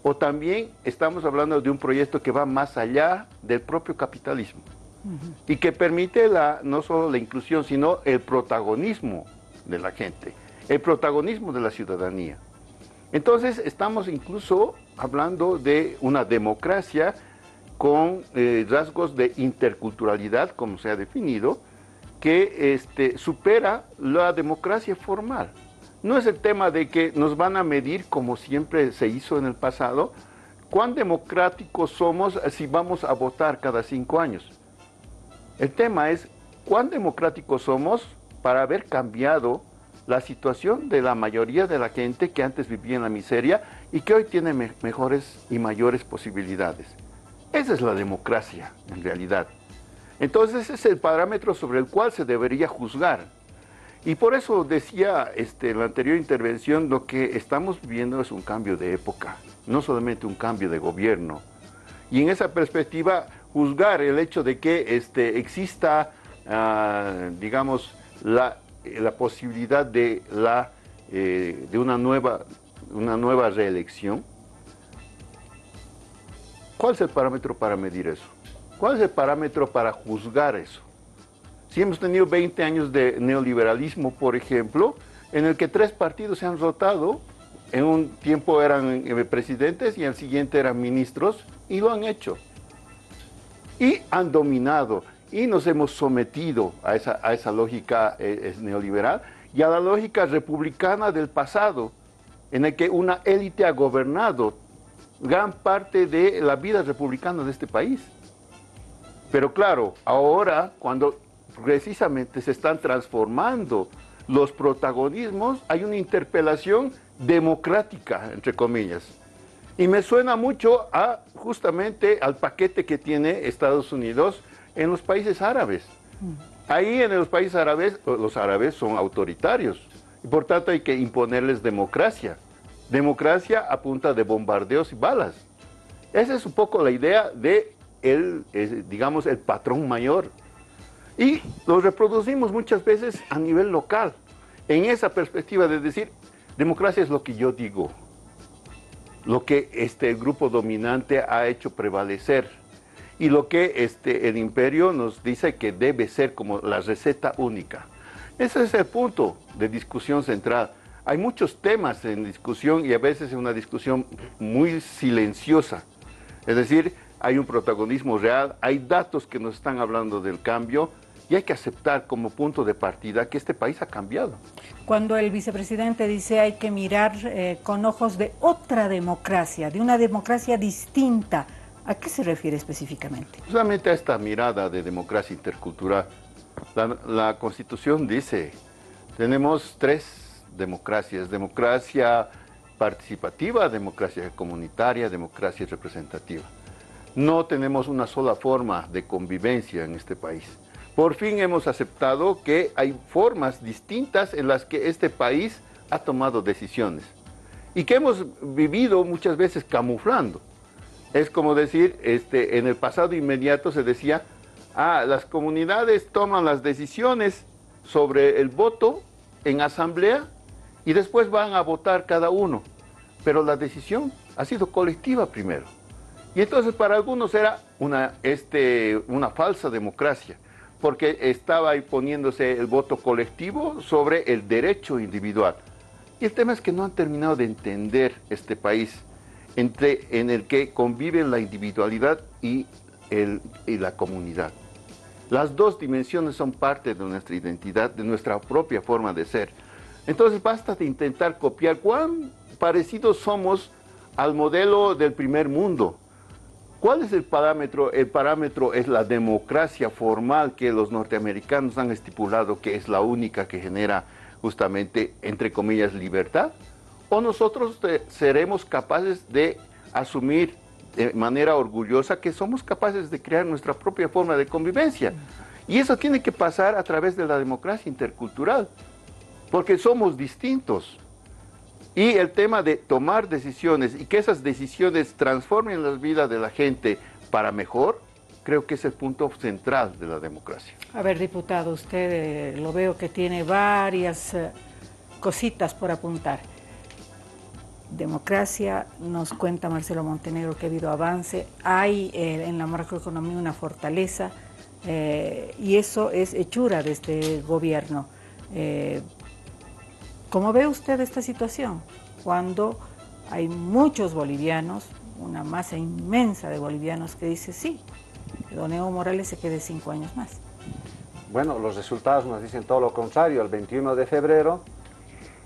¿O también estamos hablando de un proyecto que va más allá del propio capitalismo? Y que permite no solo la inclusión, sino el protagonismo de la gente, el protagonismo de la ciudadanía. Entonces estamos incluso hablando de una democracia con rasgos de interculturalidad, como se ha definido, que supera la democracia formal. no es el tema de que nos van a medir, como siempre se hizo en el pasado, cuán democráticos somos si vamos a votar cada 5 años. El tema es cuán democráticos somos para haber cambiado la situación de la mayoría de la gente que antes vivía en la miseria y que hoy tiene mejores y mayores posibilidades. Esa es la democracia, en realidad. Entonces, ese es el parámetro sobre el cual se debería juzgar. Y por eso decía en la anterior intervención, lo que estamos viviendo es un cambio de época, no solamente un cambio de gobierno. Y en esa perspectiva, juzgar el hecho de que exista, digamos, la posibilidad de una nueva reelección. ¿Cuál es el parámetro para medir eso? ¿Cuál es el parámetro para juzgar eso? Si hemos tenido 20 años de neoliberalismo, por ejemplo, en el que 3 partidos se han rotado, en un tiempo eran presidentes y al siguiente eran ministros, y lo han hecho. Y han dominado. Y nos hemos sometido a esa lógica neoliberal y a la lógica republicana del pasado, en el que una élite ha gobernado gran parte de la vida republicana de este país. Pero claro, ahora, cuando precisamente se están transformando los protagonismos, hay una interpelación democrática, entre comillas. Y me suena mucho justamente al paquete que tiene Estados Unidos en los países árabes. Ahí en los países árabes, los árabes son autoritarios y por tanto hay que imponerles democracia. Democracia a punta de bombardeos y balas. Esa es un poco la idea de digamos, el patrón mayor. Y lo reproducimos muchas veces a nivel local, en esa perspectiva de decir, democracia es lo que yo digo, lo que el grupo dominante ha hecho prevalecer. Y lo que el imperio nos dice que debe ser como la receta única. Ese es el punto de discusión central. Hay muchos temas en discusión y a veces es una discusión muy silenciosa. Es decir, hay un protagonismo real, hay datos que nos están hablando del cambio y hay que aceptar como punto de partida que este país ha cambiado. Cuando el vicepresidente dice hay que mirar con ojos de otra democracia, de una democracia distinta, ¿a qué se refiere específicamente? Solamente a esta mirada de democracia intercultural. La Constitución dice, tenemos 3 democracias, democracia participativa, democracia comunitaria, democracia representativa. No tenemos una sola forma de convivencia en este país. Por fin hemos aceptado que hay formas distintas en las que este país ha tomado decisiones y que hemos vivido muchas veces camuflando. Es como decir, en el pasado inmediato se decía, las comunidades toman las decisiones sobre el voto en asamblea y después van a votar cada uno. Pero la decisión ha sido colectiva primero. Y entonces para algunos era una falsa democracia, porque estaba ahí poniéndose el voto colectivo sobre el derecho individual. Y el tema es que no han terminado de entender este país, en el que conviven la individualidad y la comunidad. Las 2 dimensiones son parte de nuestra identidad, de nuestra propia forma de ser. Entonces basta de intentar copiar cuán parecidos somos al modelo del primer mundo. ¿Cuál es el parámetro? El parámetro es la democracia formal que los norteamericanos han estipulado que es la única que genera justamente, entre comillas, libertad. ¿O nosotros seremos capaces de asumir de manera orgullosa que somos capaces de crear nuestra propia forma de convivencia? Y eso tiene que pasar a través de la democracia intercultural, porque somos distintos. Y el tema de tomar decisiones y que esas decisiones transformen la vida de la gente para mejor, creo que es el punto central de la democracia. A ver, diputado, usted lo veo que tiene varias cositas por apuntar. Democracia, nos cuenta Marcelo Montenegro que ha habido avance, hay en la macroeconomía una fortaleza y eso es hechura de este gobierno. ¿Cómo ve usted esta situación? Cuando hay muchos bolivianos, una masa inmensa de bolivianos que dice sí, que don Evo Morales se quede 5 años más. Bueno, los resultados nos dicen todo lo contrario. El 21 de febrero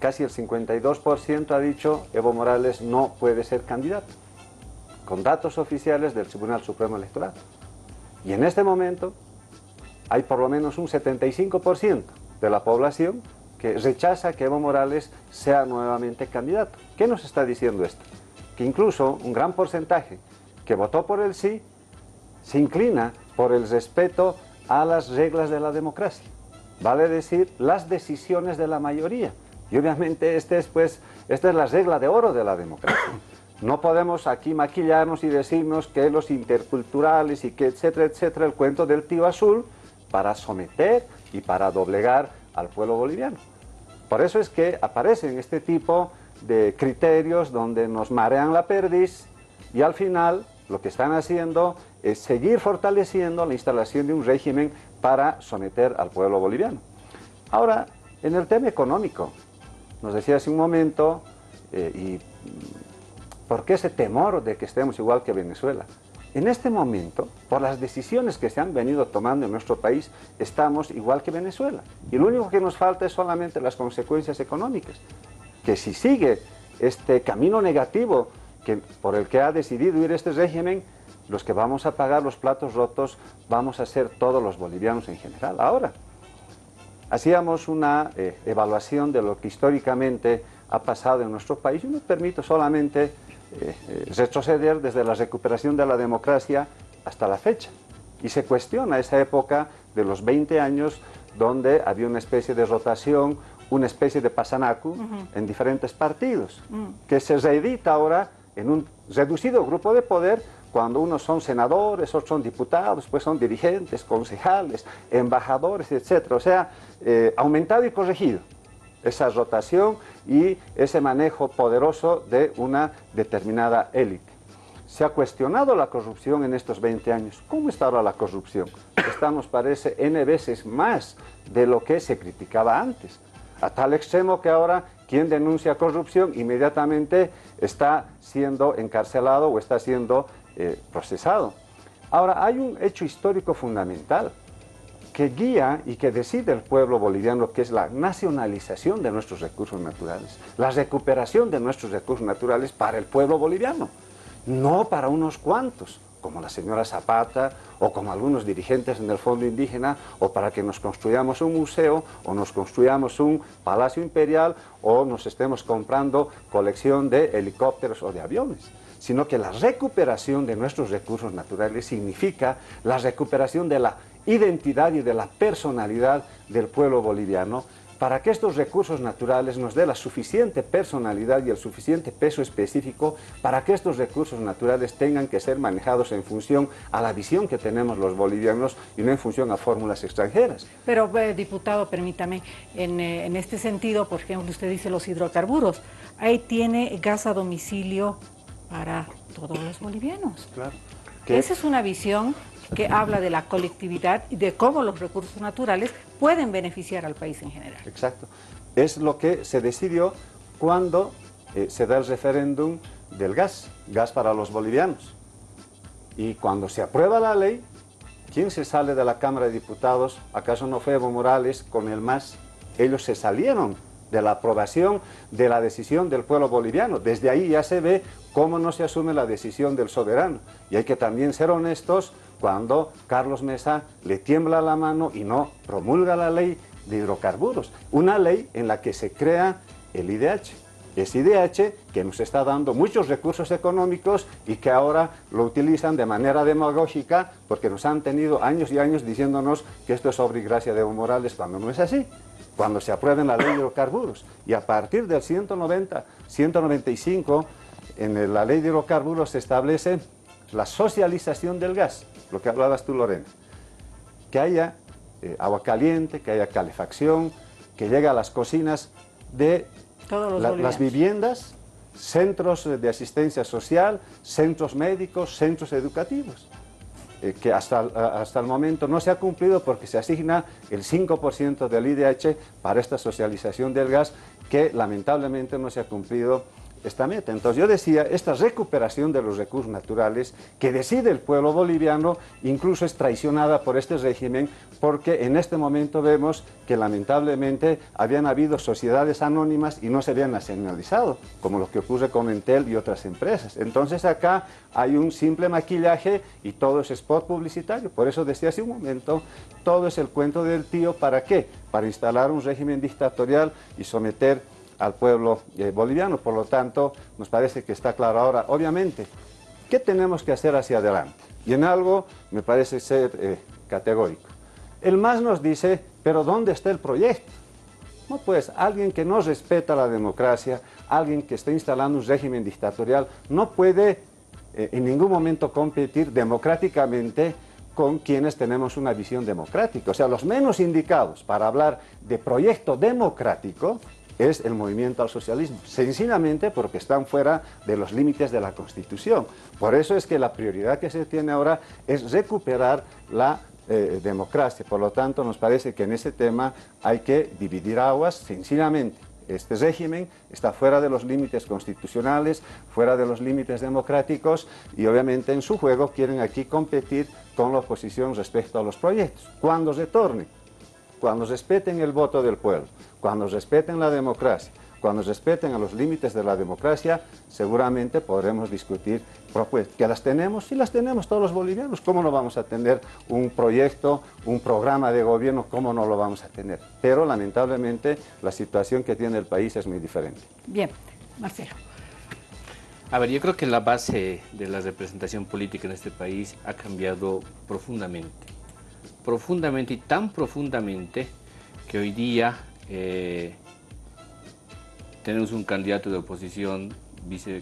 casi el 52% ha dicho Evo Morales no puede ser candidato, con datos oficiales del Tribunal Supremo Electoral. Y en este momento hay por lo menos un 75% de la población que rechaza que Evo Morales sea nuevamente candidato. ¿Qué nos está diciendo esto? Que incluso un gran porcentaje que votó por el sí se inclina por el respeto a las reglas de la democracia, vale decir, las decisiones de la mayoría. Y obviamente esta es la regla de oro de la democracia. No podemos aquí maquillarnos y decirnos que los interculturales y que etcétera, etcétera, el cuento del tío azul para someter y para doblegar al pueblo boliviano. Por eso es que aparecen este tipo de criterios donde nos marean la perdiz y al final lo que están haciendo es seguir fortaleciendo la instalación de un régimen para someter al pueblo boliviano. Ahora, en el tema económico, nos decía hace un momento, ¿por qué ese temor de que estemos igual que Venezuela? En este momento, por las decisiones que se han venido tomando en nuestro país, estamos igual que Venezuela. Y lo único que nos falta es solamente las consecuencias económicas. Que si sigue este camino negativo por el que ha decidido ir este régimen, los que vamos a pagar los platos rotos vamos a ser todos los bolivianos en general. Ahora, hacíamos una evaluación de lo que históricamente ha pasado en nuestro país y me permito solamente retroceder desde la recuperación de la democracia hasta la fecha. Y se cuestiona esa época de los 20 años donde había una especie de rotación, una especie de pasanacu en diferentes partidos, que se reedita ahora en un reducido grupo de poder cuando unos son senadores, otros son diputados, pues son dirigentes, concejales, embajadores, etc. O sea, aumentado y corregido esa rotación y ese manejo poderoso de una determinada élite. Se ha cuestionado la corrupción en estos 20 años. ¿Cómo está ahora la corrupción? Esta nos parece N veces más de lo que se criticaba antes, a tal extremo que ahora quien denuncia corrupción inmediatamente está siendo encarcelado o está siendo procesado. Ahora, hay un hecho histórico fundamental que guía y que decide el pueblo boliviano, que es la nacionalización de nuestros recursos naturales, la recuperación de nuestros recursos naturales para el pueblo boliviano, no para unos cuantos, como la señora Zapata o como algunos dirigentes en el Fondo Indígena, o para que nos construyamos un museo o nos construyamos un palacio imperial o nos estemos comprando colección de helicópteros o de aviones, sino que la recuperación de nuestros recursos naturales significa la recuperación de la identidad y de la personalidad del pueblo boliviano, para que estos recursos naturales nos dé la suficiente personalidad y el suficiente peso específico para que estos recursos naturales tengan que ser manejados en función a la visión que tenemos los bolivianos y no en función a fórmulas extranjeras. Pero, diputado, permítame, en este sentido, por ejemplo, usted dice los hidrocarburos, ahí tiene gas a domicilio para todos los bolivianos. Claro. Esa es una visión que habla de la colectividad y de cómo los recursos naturales pueden beneficiar al país en general. Exacto. Es lo que se decidió cuando se da el referéndum del gas para los bolivianos. Y cuando se aprueba la ley, ¿quién se sale de la Cámara de Diputados? ¿Acaso no fue Evo Morales con el MAS? Ellos se salieron de la aprobación de la decisión del pueblo boliviano. Desde ahí ya se ve cómo no se asume la decisión del soberano. Y hay que también ser honestos cuando Carlos Mesa le tiembla la mano y no promulga la ley de hidrocarburos, una ley en la que se crea el IDH. Es IDH que nos está dando muchos recursos económicos y que ahora lo utilizan de manera demagógica porque nos han tenido años y años diciéndonos que esto es obra y gracia de Evo Morales, cuando no es así. Cuando se apruebe la ley de hidrocarburos y a partir del 195 en la ley de hidrocarburos se establece la socialización del gas, lo que hablabas tú, Lorena, que haya agua caliente, que haya calefacción, que llegue a las cocinas de las viviendas, centros de asistencia social, centros médicos, centros educativos, que hasta el momento no se ha cumplido porque se asigna el 5% del IDH para esta socialización del gas, que lamentablemente no se ha cumplido esta meta. Entonces yo decía, esta recuperación de los recursos naturales que decide el pueblo boliviano incluso es traicionada por este régimen, porque en este momento vemos que lamentablemente habían habido sociedades anónimas y no se habían nacionalizado, como lo que ocurre con Entel y otras empresas. Entonces acá hay un simple maquillaje y todo es spot publicitario. Por eso decía hace un momento, todo es el cuento del tío. ¿Para qué? Para instalar un régimen dictatorial y someter al pueblo boliviano. Por lo tanto, nos parece que está claro ahora, obviamente, ¿qué tenemos que hacer hacia adelante? Y en algo me parece ser categórico. El MAS nos dice, pero ¿dónde está el proyecto? No, pues alguien que no respeta la democracia, alguien que está instalando un régimen dictatorial, no puede en ningún momento competir democráticamente con quienes tenemos una visión democrática. O sea, los menos indicados para hablar de proyecto democrático es el movimiento al socialismo, sencillamente porque están fuera de los límites de la Constitución. Por eso es que la prioridad que se tiene ahora es recuperar la democracia. Por lo tanto, nos parece que en ese tema hay que dividir aguas, sencillamente. Este régimen está fuera de los límites constitucionales, fuera de los límites democráticos y obviamente en su juego quieren aquí competir con la oposición respecto a los proyectos. Cuando retornen, cuando respeten el voto del pueblo, cuando respeten la democracia, cuando respeten a los límites de la democracia, seguramente podremos discutir propuestas. ¿Que las tenemos? Sí las tenemos todos los bolivianos. ¿Cómo no vamos a tener un proyecto, un programa de gobierno? ¿Cómo no lo vamos a tener? Pero lamentablemente la situación que tiene el país es muy diferente. Bien, Marcelo. A ver, yo creo que la base de la representación política en este país ha cambiado profundamente. Profundamente y tan profundamente que hoy día tenemos un candidato de oposición,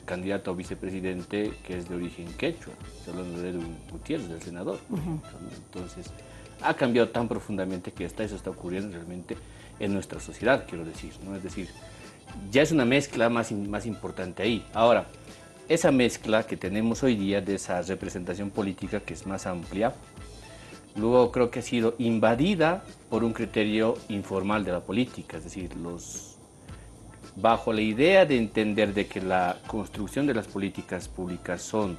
candidato a vicepresidente, que es de origen quechua, hablando de Edwin Gutiérrez, del senador. Entonces, ha cambiado tan profundamente que hasta eso está ocurriendo realmente en nuestra sociedad, quiero decir, ¿no? Es decir, ya es una mezcla más importante ahí. Ahora, esa mezcla que tenemos hoy día de esa representación política que es más amplia, luego creo que ha sido invadida por un criterio informal de la política, es decir, bajo la idea de entender de que la construcción de las políticas públicas son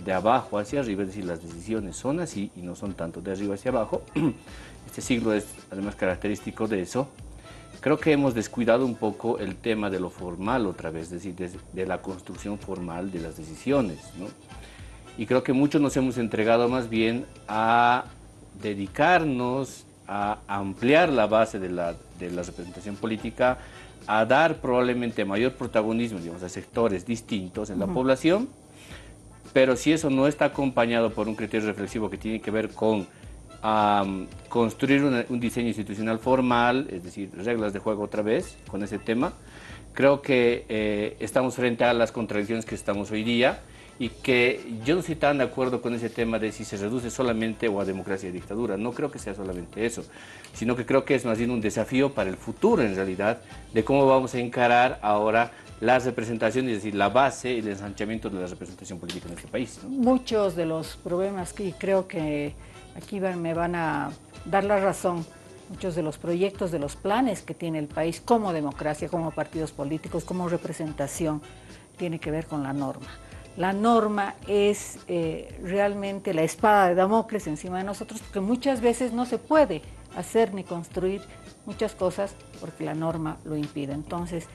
de abajo hacia arriba, es decir, las decisiones son así y no son tanto de arriba hacia abajo. Este siglo es además característico de eso. Creo que hemos descuidado un poco el tema de lo formal otra vez, es decir, de la construcción formal de las decisiones, ¿no? Y creo que muchos nos hemos entregado más bien a dedicarnos a ampliar la base de la representación política, a dar probablemente mayor protagonismo, digamos, a sectores distintos en la población, pero si eso no está acompañado por un criterio reflexivo que tiene que ver con construir un diseño institucional formal, es decir, reglas de juego otra vez con ese tema, creo que estamos frente a las contradicciones que estamos hoy día y que yo no estoy tan de acuerdo con ese tema de si se reduce solamente o a democracia y dictadura. No creo que sea solamente eso, sino que creo que es más bien un desafío para el futuro en realidad de cómo vamos a encarar ahora las representaciones, es decir, la base y el ensanchamiento de la representación política en este país, ¿no? Muchos de los problemas que creo que aquí me van a dar la razón, muchos de los proyectos, de los planes que tiene el país como democracia, como partidos políticos, como representación, tiene que ver con la norma. La norma es realmente la espada de Damocles encima de nosotros, porque muchas veces no se puede hacer ni construir muchas cosas porque la norma lo impide. Entonces,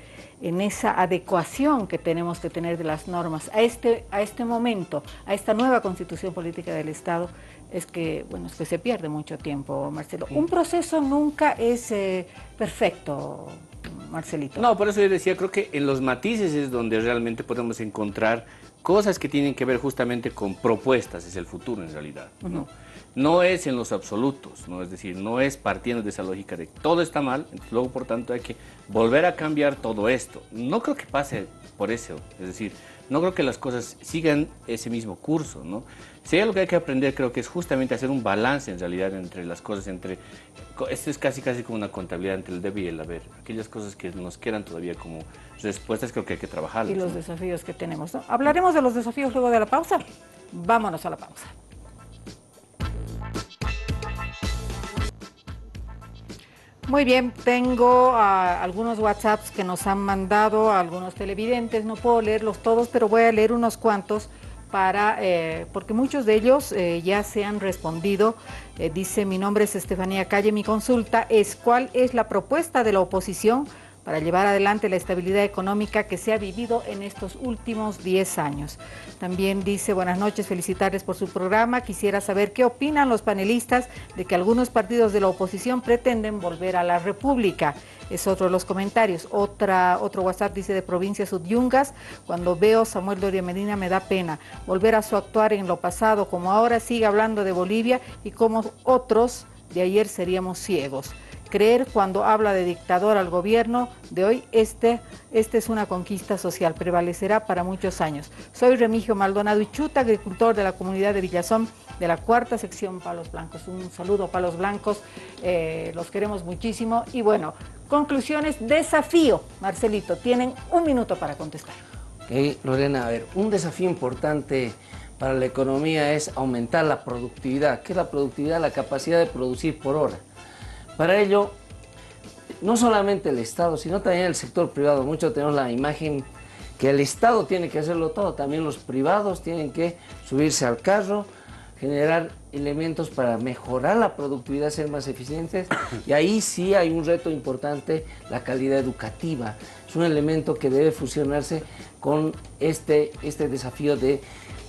en esa adecuación que tenemos que tener de las normas a este momento, a esta nueva constitución política del Estado, es que se pierde mucho tiempo, Marcelo. Un proceso nunca es perfecto, Marcelito. No, por eso yo decía, creo que en los matices es donde realmente podemos encontrar cosas que tienen que ver justamente con propuestas, es el futuro en realidad, ¿no? No es en los absolutos, ¿no? Es decir, no es partiendo de esa lógica de que todo está mal, entonces luego por tanto hay que volver a cambiar todo esto. No creo que pase por eso, es decir, no creo que las cosas sigan ese mismo curso, ¿no? Si hay algo que hay que aprender, creo que es justamente hacer un balance en realidad entre las cosas, esto es casi como una contabilidad entre el debe y el haber. Aquellas cosas que nos quedan todavía como respuestas creo que hay que trabajarlas. Y los desafíos que tenemos, ¿no? Hablaremos de los desafíos luego de la pausa. Vámonos a la pausa. Muy bien, tengo algunos WhatsApps que nos han mandado algunos televidentes, no puedo leerlos todos, pero voy a leer unos cuantos porque muchos de ellos ya se han respondido. Dice: mi nombre es Estefanía Calle, mi consulta es ¿cuál es la propuesta de la oposición para llevar adelante la estabilidad económica que se ha vivido en estos últimos 10 años? También dice: buenas noches, felicitarles por su programa. Quisiera saber qué opinan los panelistas de que algunos partidos de la oposición pretenden volver a la República. Es otro de los comentarios. Otro WhatsApp dice: de Provincia Subyungas, cuando veo a Samuel Doria Medina me da pena volver a su actuar en lo pasado, como ahora sigue hablando de Bolivia y como otros de ayer seríamos ciegos. Creer cuando habla de dictador al gobierno de hoy, este es una conquista social, prevalecerá para muchos años. Soy Remigio Maldonado Ichuta, agricultor de la comunidad de Villazón, de la 4ª sección Palos Blancos. Un saludo, Palos Blancos, los queremos muchísimo. Y bueno, conclusiones, desafío. Marcelito, tienen 1 minuto para contestar. Okay, Lorena, a ver, un desafío importante para la economía es aumentar la productividad. ¿Qué es la productividad? La capacidad de producir por hora. Para ello, no solamente el Estado, sino también el sector privado. Muchos tenemos la imagen que el Estado tiene que hacerlo todo, también los privados tienen que subirse al carro, generar elementos para mejorar la productividad, ser más eficientes, y ahí sí hay un reto importante, la calidad educativa. Es un elemento que debe fusionarse con este desafío de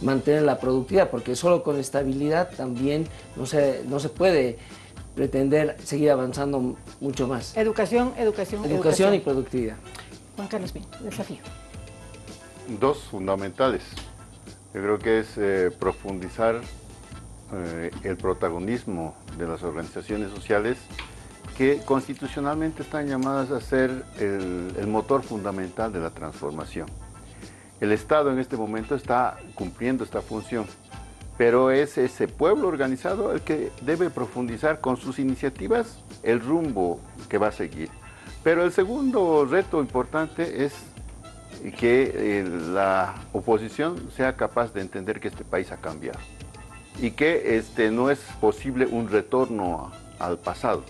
mantener la productividad, porque solo con estabilidad también no se puede pretender seguir avanzando mucho más. Educación y productividad. Juan Carlos Pinto, desafío. 2 fundamentales. Yo creo que es profundizar el protagonismo de las organizaciones sociales que constitucionalmente están llamadas a ser el motor fundamental de la transformación. El Estado en este momento está cumpliendo esta función, pero es ese pueblo organizado el que debe profundizar con sus iniciativas el rumbo que va a seguir. Pero el segundo reto importante es que la oposición sea capaz de entender que este país ha cambiado y que no es posible un retorno al pasado,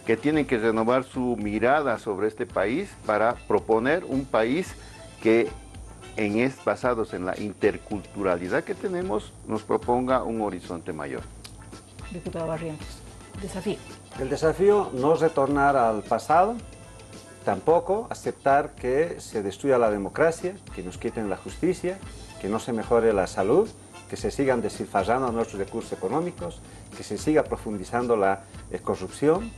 que tienen que renovar su mirada sobre este país para proponer un país que basados en la interculturalidad que tenemos, nos proponga un horizonte mayor. Diputado Barrientos, desafío. El desafío no es retornar al pasado, tampoco aceptar que se destruya la democracia, que nos quiten la justicia, que no se mejore la salud, que se sigan despilfarrando nuestros recursos económicos, que se siga profundizando la corrupción,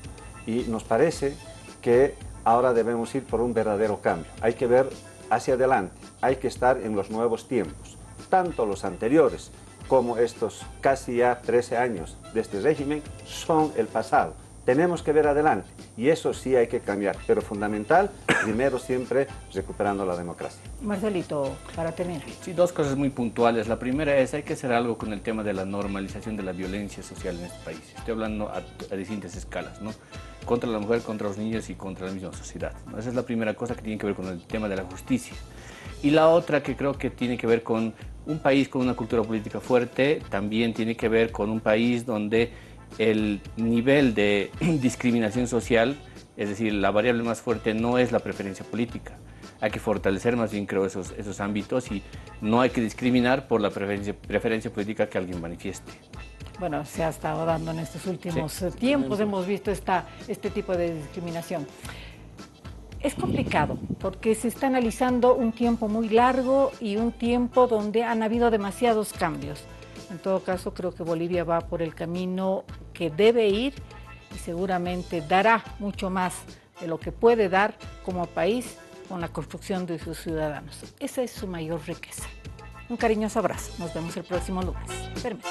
y nos parece que ahora debemos ir por un verdadero cambio. Hay que ver hacia adelante, hay que estar en los nuevos tiempos. Tanto los anteriores como estos casi ya 13 años de este régimen son el pasado. Tenemos que ver adelante y eso sí hay que cambiar, pero fundamental, primero siempre recuperando la democracia. Marcelito, para terminar. Sí, 2 cosas muy puntuales. La primera es, hay que hacer algo con el tema de la normalización de la violencia social en este país. Estoy hablando a distintas escalas, ¿no? Contra la mujer, contra los niños y contra la misma sociedad, ¿no? Esa es la primera cosa que tiene que ver con el tema de la justicia. Y la otra que creo que tiene que ver con un país con una cultura política fuerte, también tiene que ver con un país donde el nivel de discriminación social, es decir, la variable más fuerte no es la preferencia política. Hay que fortalecer más bien, creo, esos ámbitos y no hay que discriminar por la preferencia política que alguien manifieste. Bueno, se ha estado dando en estos últimos tiempos, hemos visto este tipo de discriminación. Es complicado porque se está analizando un tiempo muy largo y un tiempo donde han habido demasiados cambios. En todo caso, creo que Bolivia va por el camino que debe ir y seguramente dará mucho más de lo que puede dar como país con la construcción de sus ciudadanos. Esa es su mayor riqueza. Un cariñoso abrazo. Nos vemos el próximo lunes. Permiso.